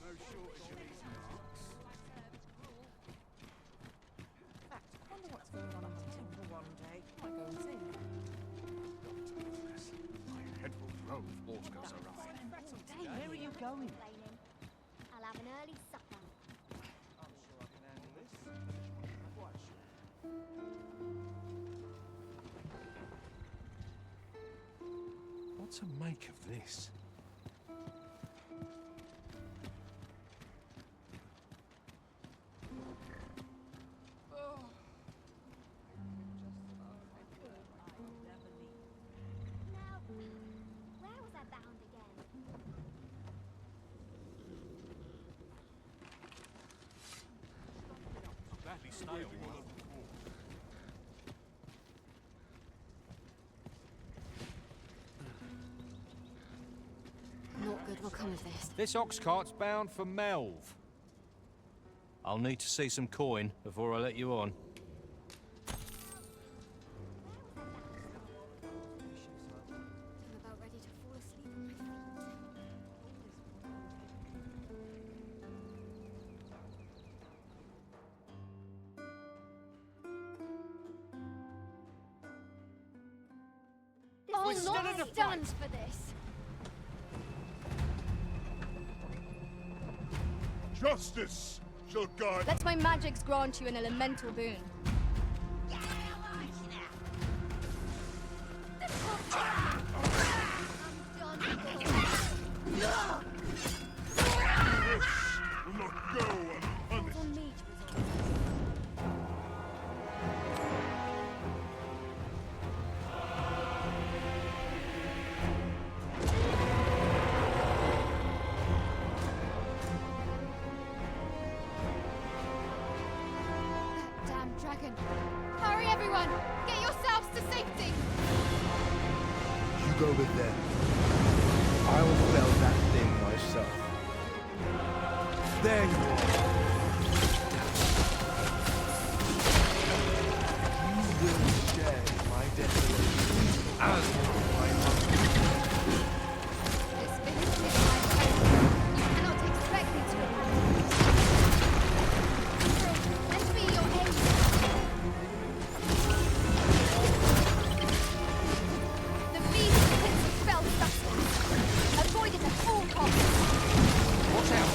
No shortage of these marks. In fact, I wonder what's going on at hunting for one day. Might go and see. My head will roll if Orcas arrive. Where are you going? I'll have an early supper. I'm sure I can handle this. I'm quite sure. What to make of this? Naught good will come of this. This ox cart's bound for Melve. I'll need to see some coin before I let you on. I'm about ready to fall asleep at my feet. I'll not stand for this. Justice shall guide. Let my magics grant you an elemental boon. Will not go unpunished. On me to resolve. That damn dragon. Hurry, everyone! Get yourselves to safety! You go with them. I will fell that thing myself. There you are. You will share my desolation as my mother. This village is my home. You cannot expect me to abandon it. Lend me your aid. The beast pits of spell substance. Avoid it at all costs. Watch out!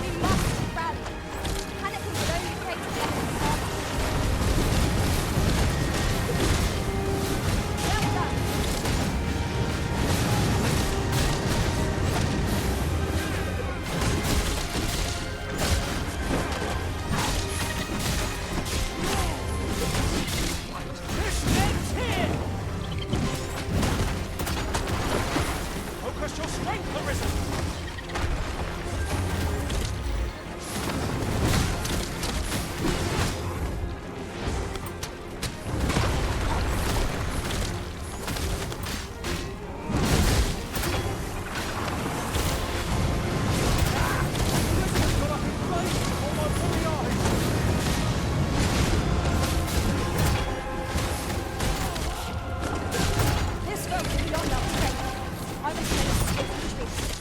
We must rally. Panicking will only create a lesson. Well done. This ends here! Focus your strength, Arisen! This goes beyond our strength. I was made a swift retreat.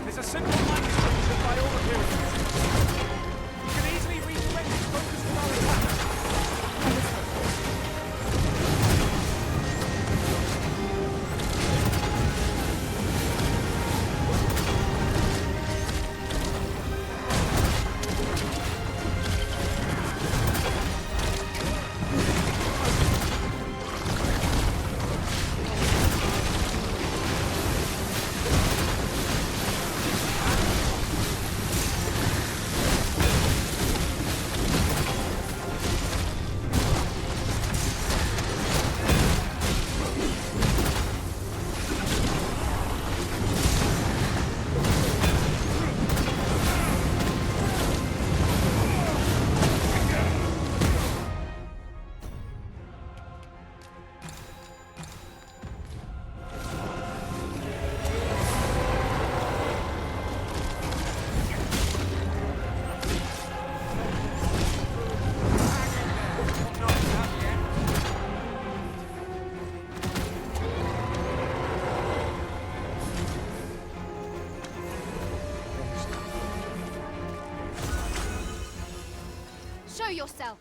There's a simple magic function by all appearances. You can easily redirect its focus with our attack. Show yourself.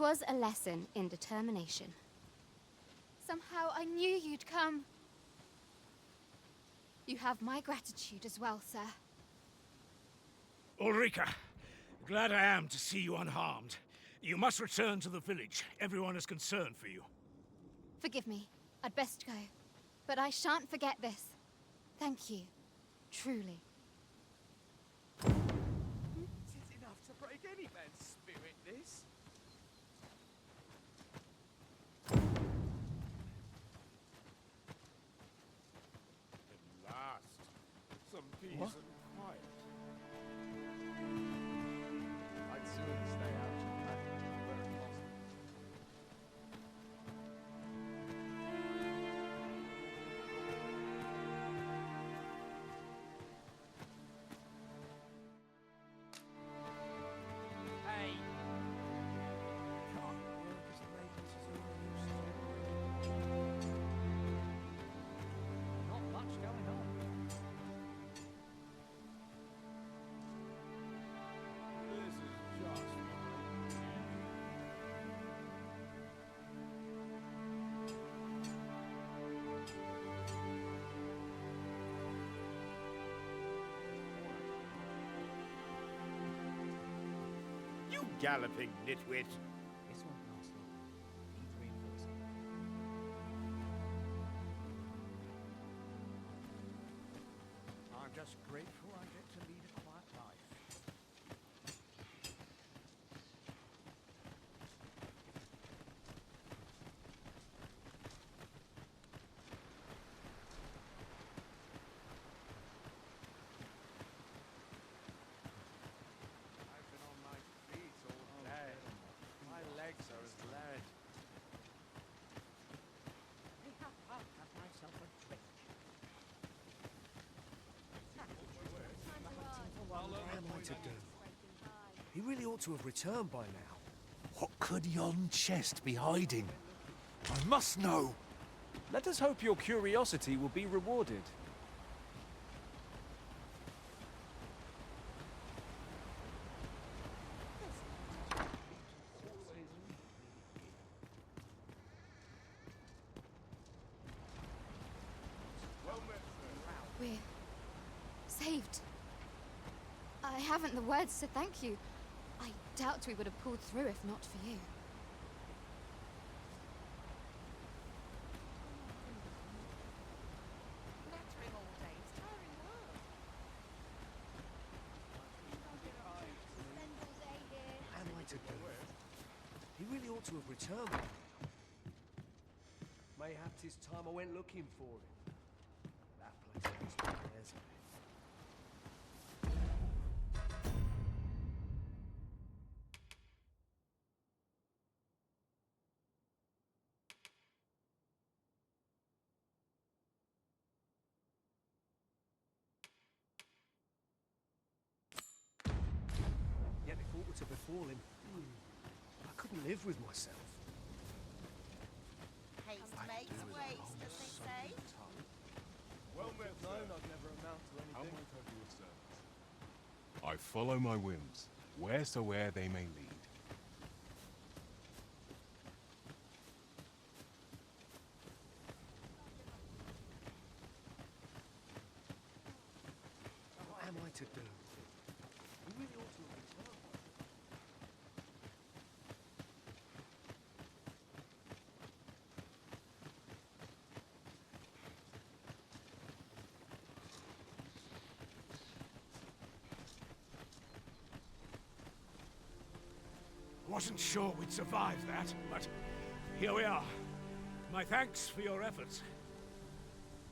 'Twas a lesson in determination. Somehow I knew you'd come. You have my gratitude as well, sir. Ulrika, glad I am to see you unharmed. You must return to the village. Everyone is concerned for you. Forgive me. I'd best go. But I shan't forget this. Thank you. Truly. It's enough to break any man's spirit, this. At last, some peace and quiet. I'd sooner stay out of that where possible. Hey. Not much going on. This is just You galloping nitwit. This won't last long. Needs reinforcing. I'm just grateful I get to lead a quiet life. I've been on my feet all day. My legs are as lead. I'll have myself a drink. What am I to do? He really ought to have returned by now. What could yon chest be hiding? I must know. Let us hope your curiosity will be rewarded. We're saved. I haven't the words to thank you. I doubt we would have pulled through if not for you. What am I to do? He really ought to have returned by now. Mayhap 'tis time I went looking for him. That place must be theirs. Yet if aught were to befall him, I couldn't live with myself. Haste makes waste, as they say. Well met, known I'd never amount to How anything. might I be of service? I follow my whims, wheresoe'er they may lead. What am I to do? He really ought to have returned. Wasn't sure we'd survive that, but here we are. My thanks for your efforts.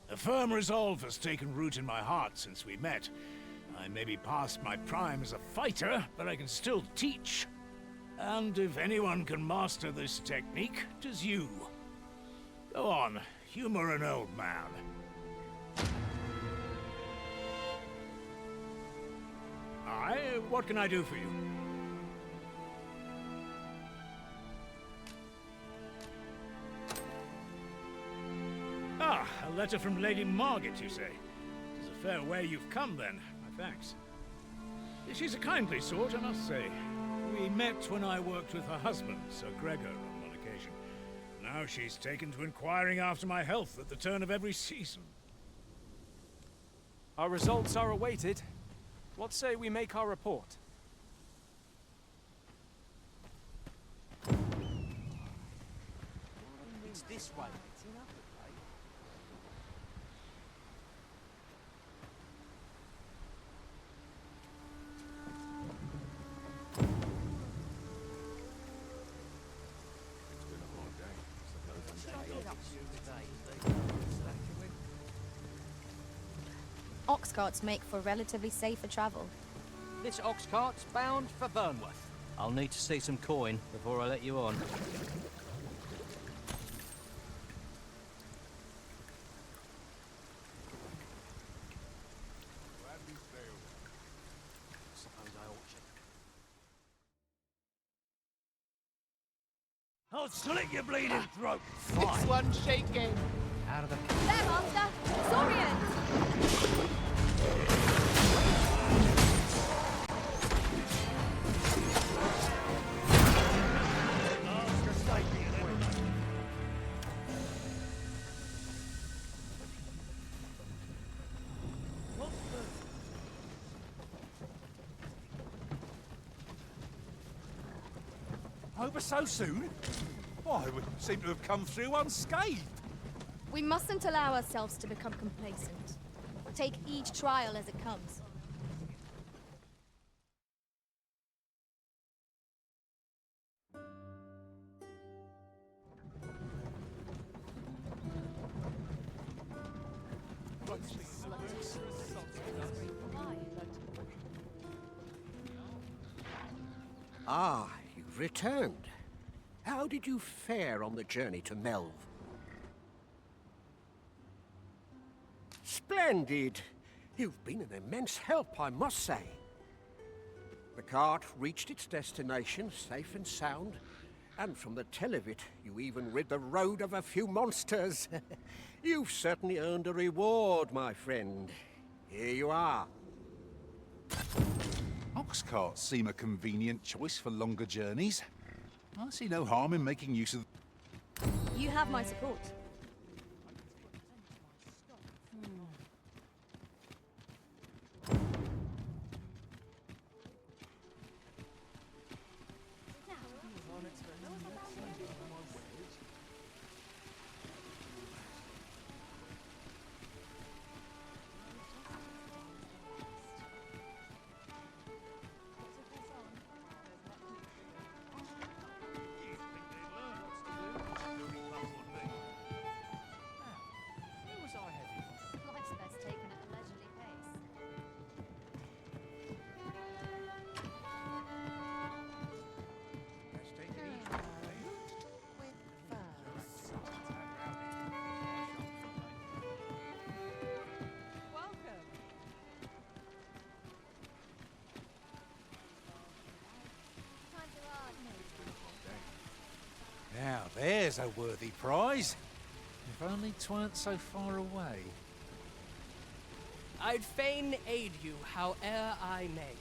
A firm resolve has taken root in my heart since we met. I may be past my prime as a fighter, but I can still teach. And if anyone can master this technique, 'tis you. Go on, humor an old man. Aye, what can I do for you? Ah, a letter from Lady Margaret, you say? 'Tis a fair way you've come, then. My thanks. She's a kindly sort, I must say. We met when I worked with her husband, Sir Gregor, on one occasion. Now she's taken to inquiring after my health at the turn of every season. Our results are awaited. What say we make our report? It's this way. Ox carts make for relatively safer travel. This ox cart's bound for Vernworth. I'll need to see some coin before I let you on. I'll slit your bleeding throat. This one's shaking. Out of the... There, Master! Sorient! Over so soon? Why, we seem to have come through unscathed. We mustn't allow ourselves to become complacent. Take each trial as it comes. Ah, you've returned. How did you fare on the journey to Melve? Splendid! You've been an immense help, I must say. The cart reached its destination safe and sound, and from the tell of it, you even rid the road of a few monsters. You've certainly earned a reward, my friend. Here you are. Ox carts seem a convenient choice for longer journeys. I see no harm in making use of... You have my support. Life's best taken at a leisurely pace. Welcome. Time to run. Now, there's a worthy prize. If only 'tweren't so far away. I'd fain aid you, howe'er I may.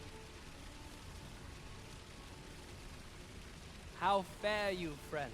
How fare you, friend?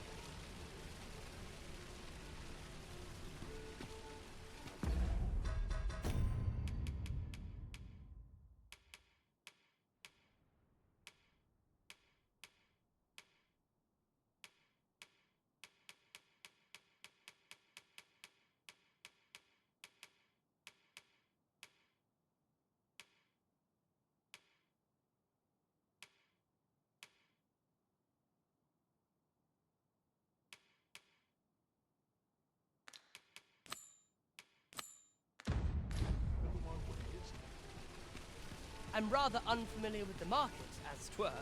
I'm rather unfamiliar with the market, as 'twere.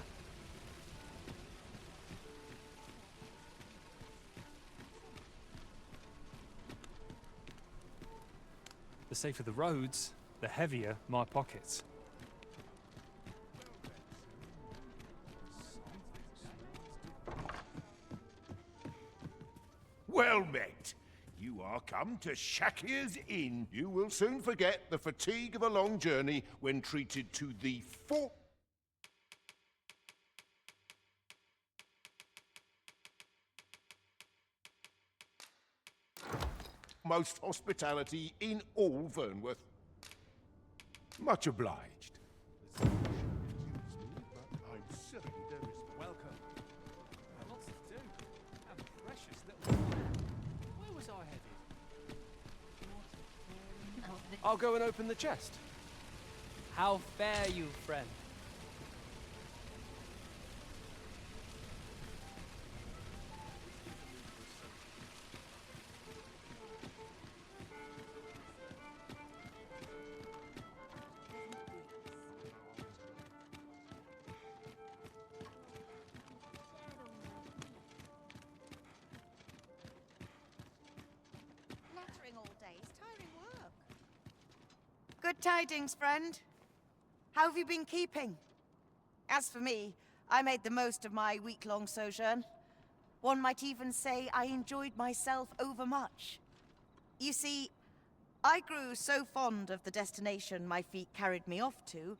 The safer the roads, the heavier my pockets. Well met. You are come to Shakir's Inn. You will soon forget the fatigue of a long journey when treated to the full... utmost hospitality in all Vernworth. Much obliged. But I'm certain there is Welcome. Lots to do. And precious little time. Where was I headed? I'll go and open the chest. How fare you, friend? Nattering all day is tiring work. Good tidings, friend. How have you been keeping? As for me, I made the most of my week-long sojourn. One might even say I enjoyed myself overmuch. You see, I grew so fond of the destination my feet carried me off to,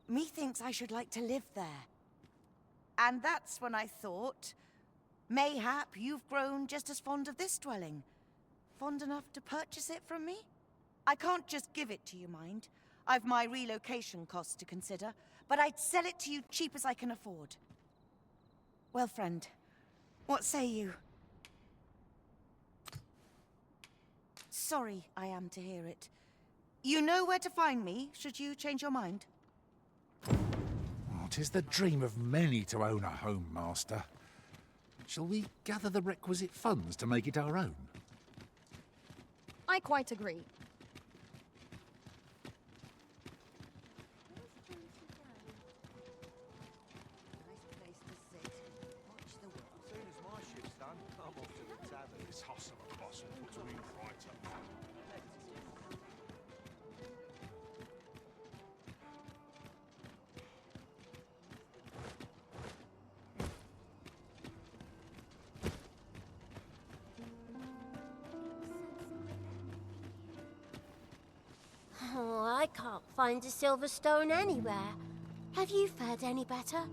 methinks I should like to live there. And that's when I thought, mayhap you've grown just as fond of this dwelling. Fond enough to purchase it from me? I can't just give it to you, mind. I've my relocation costs to consider, but I'd sell it to you cheap as I can afford. Well, friend, what say you? Sorry I am to hear it. You know where to find me, should you change your mind? Oh, 'tis the dream of many to own a home, Master. Shall we gather the requisite funds to make it our own? I quite agree. As soon as my ship's done, I'm off to the tavern. This hustle and bustle puts me right up. Oh, I can't find a silver stone anywhere. Have you fared any better?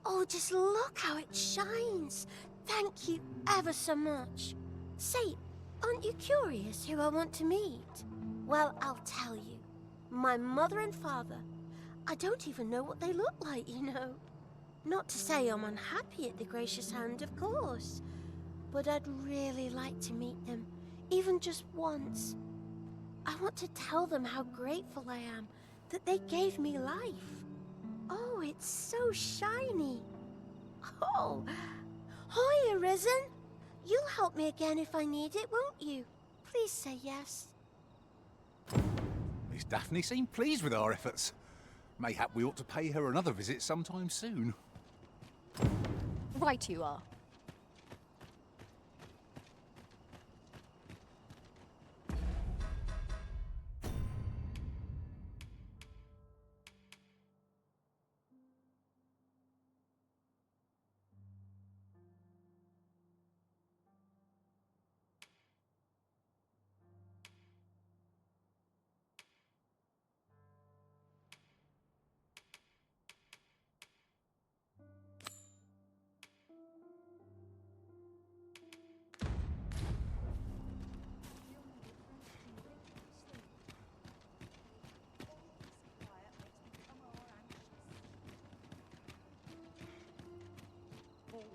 Oh, just look how it shines. Thank you ever so much. Say, aren't you curious who I want to meet? Well, I'll tell you. My mother and father. I don't even know what they look like, you know. Not to say I'm unhappy at the gracious hand, of course. But I'd really like to meet them, even just once. I want to tell them how grateful I am that they gave me life. Oh, it's so shiny. Oh, hi, Arisen. You'll help me again if I need it, won't you? Please say yes. Miss Daphne seemed pleased with our efforts. Mayhap we ought to pay her another visit sometime soon. Right you are.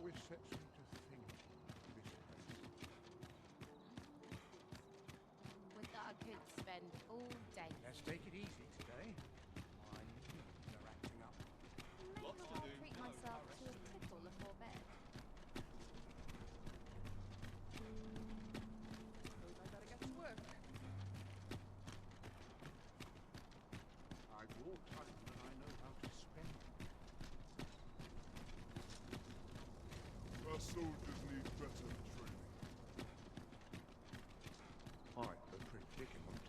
always sets me to think, this place. Would that I could spend all day. Let's take it easy today. My knees are acting up. Maybe I'll treat myself to a pickle before bed. Suppose I better get to work. I've more time than I know how to spend. Our soldiers need better training. Quite a predicament.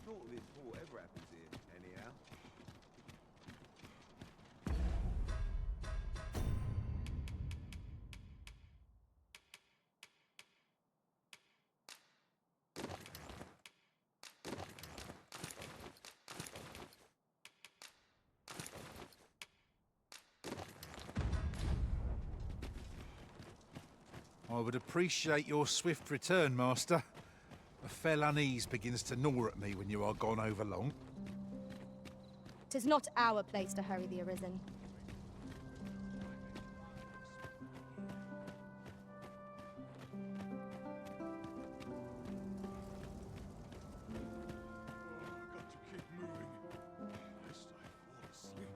Thought of this before whatever happens here, anyhow. I would appreciate your swift return, Master. A fell unease begins to gnaw at me when you are gone over long. 'Tis not our place to hurry the Arisen. Got to keep moving, lest I fall asleep.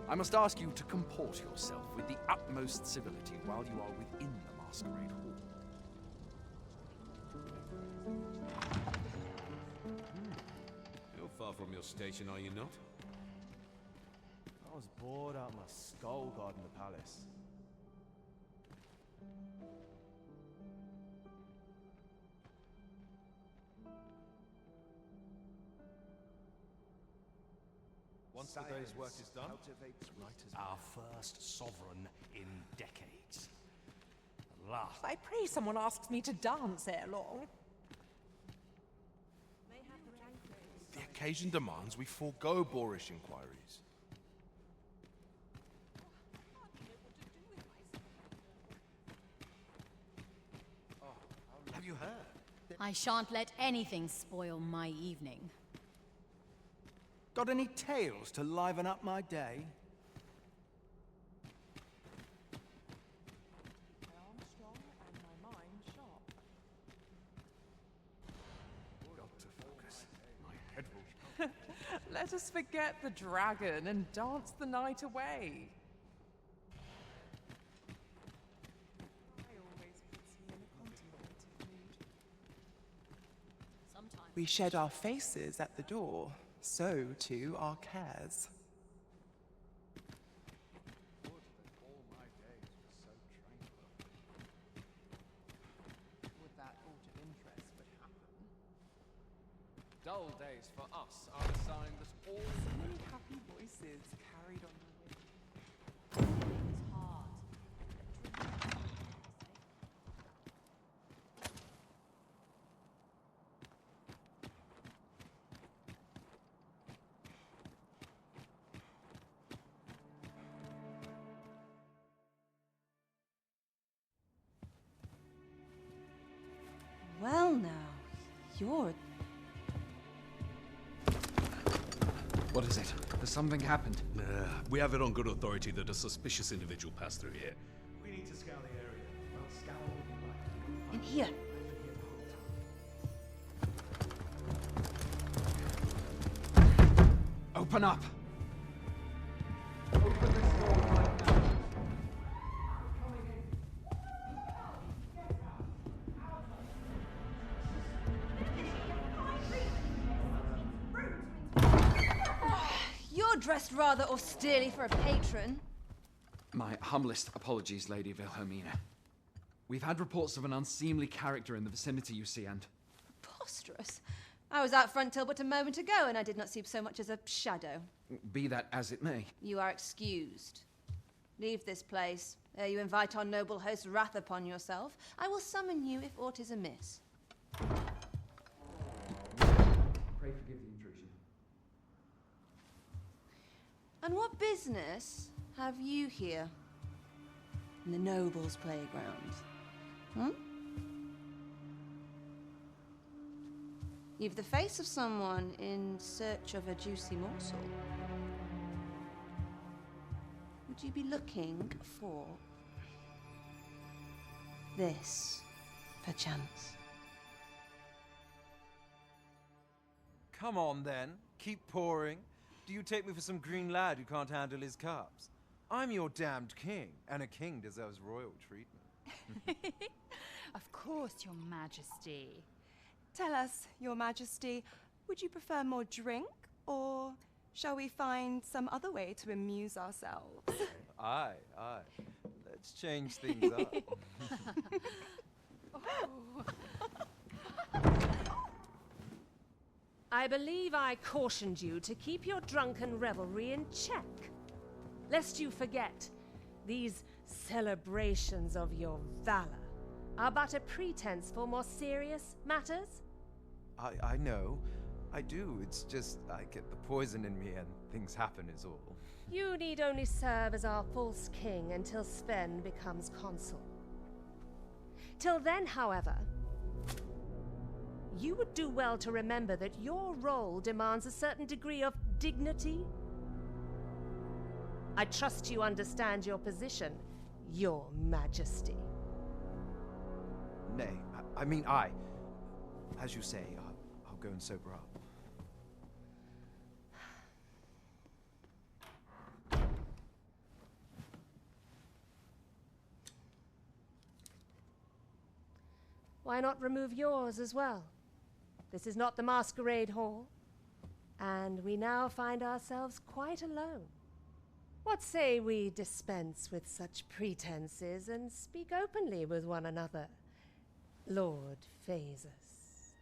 I must ask you to comport yourself with the utmost civility while you are within the masquerade hall. You're far from your station, are you not? I was bored out my skull guarding the palace. Once the day's work is done, Our first sovereign in decades. Last. I pray someone asks me to dance ere long. The occasion demands we forego boorish inquiries. Have you heard? I shan't let anything spoil my evening. Got any tales to liven up my day? Got to focus. My head will... Let us forget the dragon and dance the night away. We shed our faces at the door, so too our cares. Would that thought of interest would happen? Dull days for us are a sign that all So many happy voices carried on the wind. Well now, you're... What is it? Has something happened? We have it on good authority that a suspicious individual passed through here. We need to scour the area. Well, scour what you like. In here. Open up! You're dressed rather austerely for a patron. My humblest apologies, Lady Wilhelmina. We've had reports of an unseemly character in the vicinity, you see, and... Preposterous. I was out front till but a moment ago, and I did not see so much as a shadow. Be that as it may. You are excused. Leave this place, ere you invite our noble host's wrath upon yourself. I will summon you if aught is amiss. Pray forgive the intrusion. And what business have you here? In the nobles' playground? Hmm? You've the face of someone in search of a juicy morsel. Would you be looking for this, perchance? Come on then, keep pouring. Do you take me for some green lad who can't handle his cups? I'm your damned king, and a king deserves royal treatment. Of course, Your Majesty. Tell us, Your Majesty, would you prefer more drink, or shall we find some other way to amuse ourselves? Aye, aye. Let's change things up. I believe I cautioned you to keep your drunken revelry in check, lest you forget these celebrations of your valor are but a pretense for more serious matters. I know. I do, it's just I get the poison in me and things happen is all. You need only serve as our false king until Sven becomes consul. Till then, however, you would do well to remember that your role demands a certain degree of dignity. I trust you understand your position, Your Majesty. Nay, as you say, I'll go and sober up. Why not remove yours as well? This is not the masquerade hall, and we now find ourselves quite alone. What say we dispense with such pretenses and speak openly with one another, Lord Phaesus?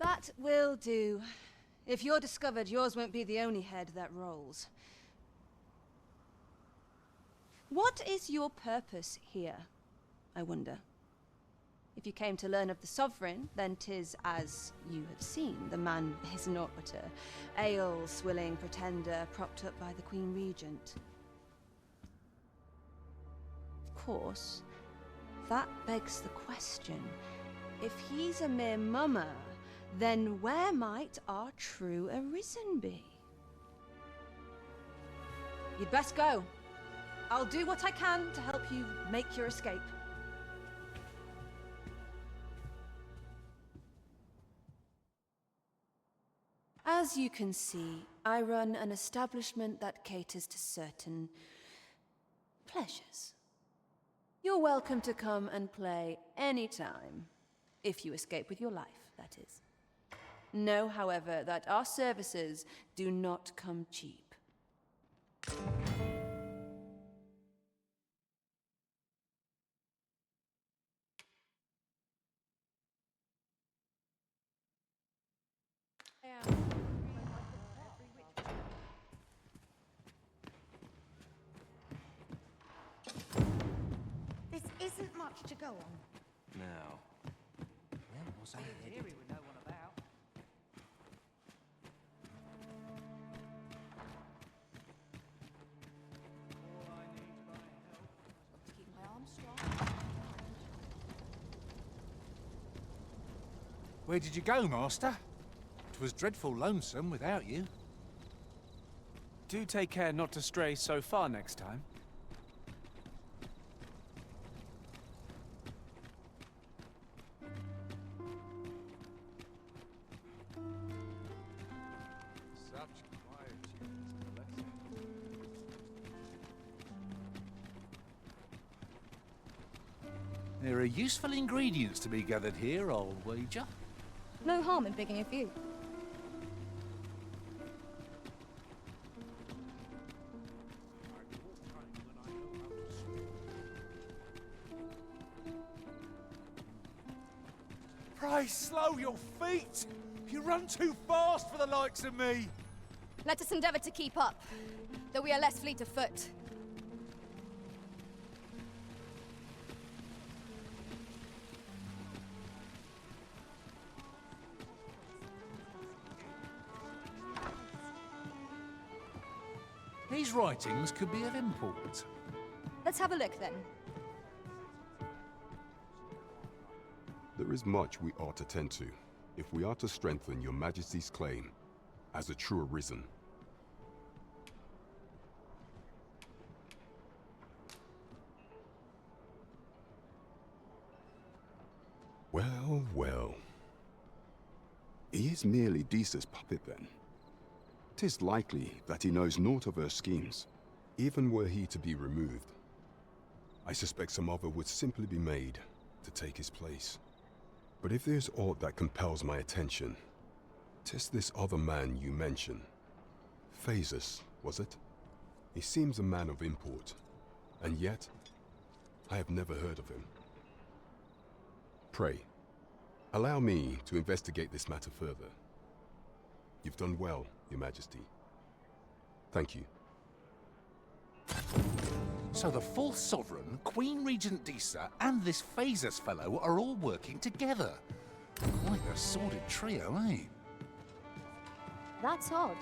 That will do. If you're discovered, yours won't be the only head that rolls. What is your purpose here, I wonder? If you came to learn of the Sovereign, then 'tis as you have seen. The man is naught but a ale-swilling pretender propped up by the Queen Regent. Of course, that begs the question. If he's a mere mummer, then where might our true Arisen be? You'd best go. I'll do what I can to help you make your escape. As you can see, I run an establishment that caters to certain pleasures. You're welcome to come and play anytime, if you escape with your life, that is. Know, however, that our services do not come cheap. This isn't much to go on. Now, where was I headed? with no one about. To keep my arms strong. Where did you go, Master? 'Twas dreadful lonesome without you. Do take care not to stray so far next time. Such quietude, Mr. Lesser. There are useful ingredients to be gathered here, I'll wager. No harm in picking a few. Pray slow your feet! You run too fast for the likes of me! Let us endeavor to keep up, though we are less fleet of foot. These writings could be of import. Let's have a look then. There is much we ought to tend to, if we are to strengthen your Majesty's claim as a true Arisen. Well, well. He is merely Disa's puppet then. 'Tis likely that he knows naught of her schemes, even were he to be removed. I suspect some other would simply be made to take his place. But if there's aught that compels my attention, 'tis this other man you mention. Phaesus, was it? He seems a man of import, and yet I have never heard of him. Pray, allow me to investigate this matter further. You've done well, Your Majesty. Thank you. So the fourth sovereign, Queen Regent Disa, and this Phasus fellow are all working together. Quite a sordid trio, eh? That's odd.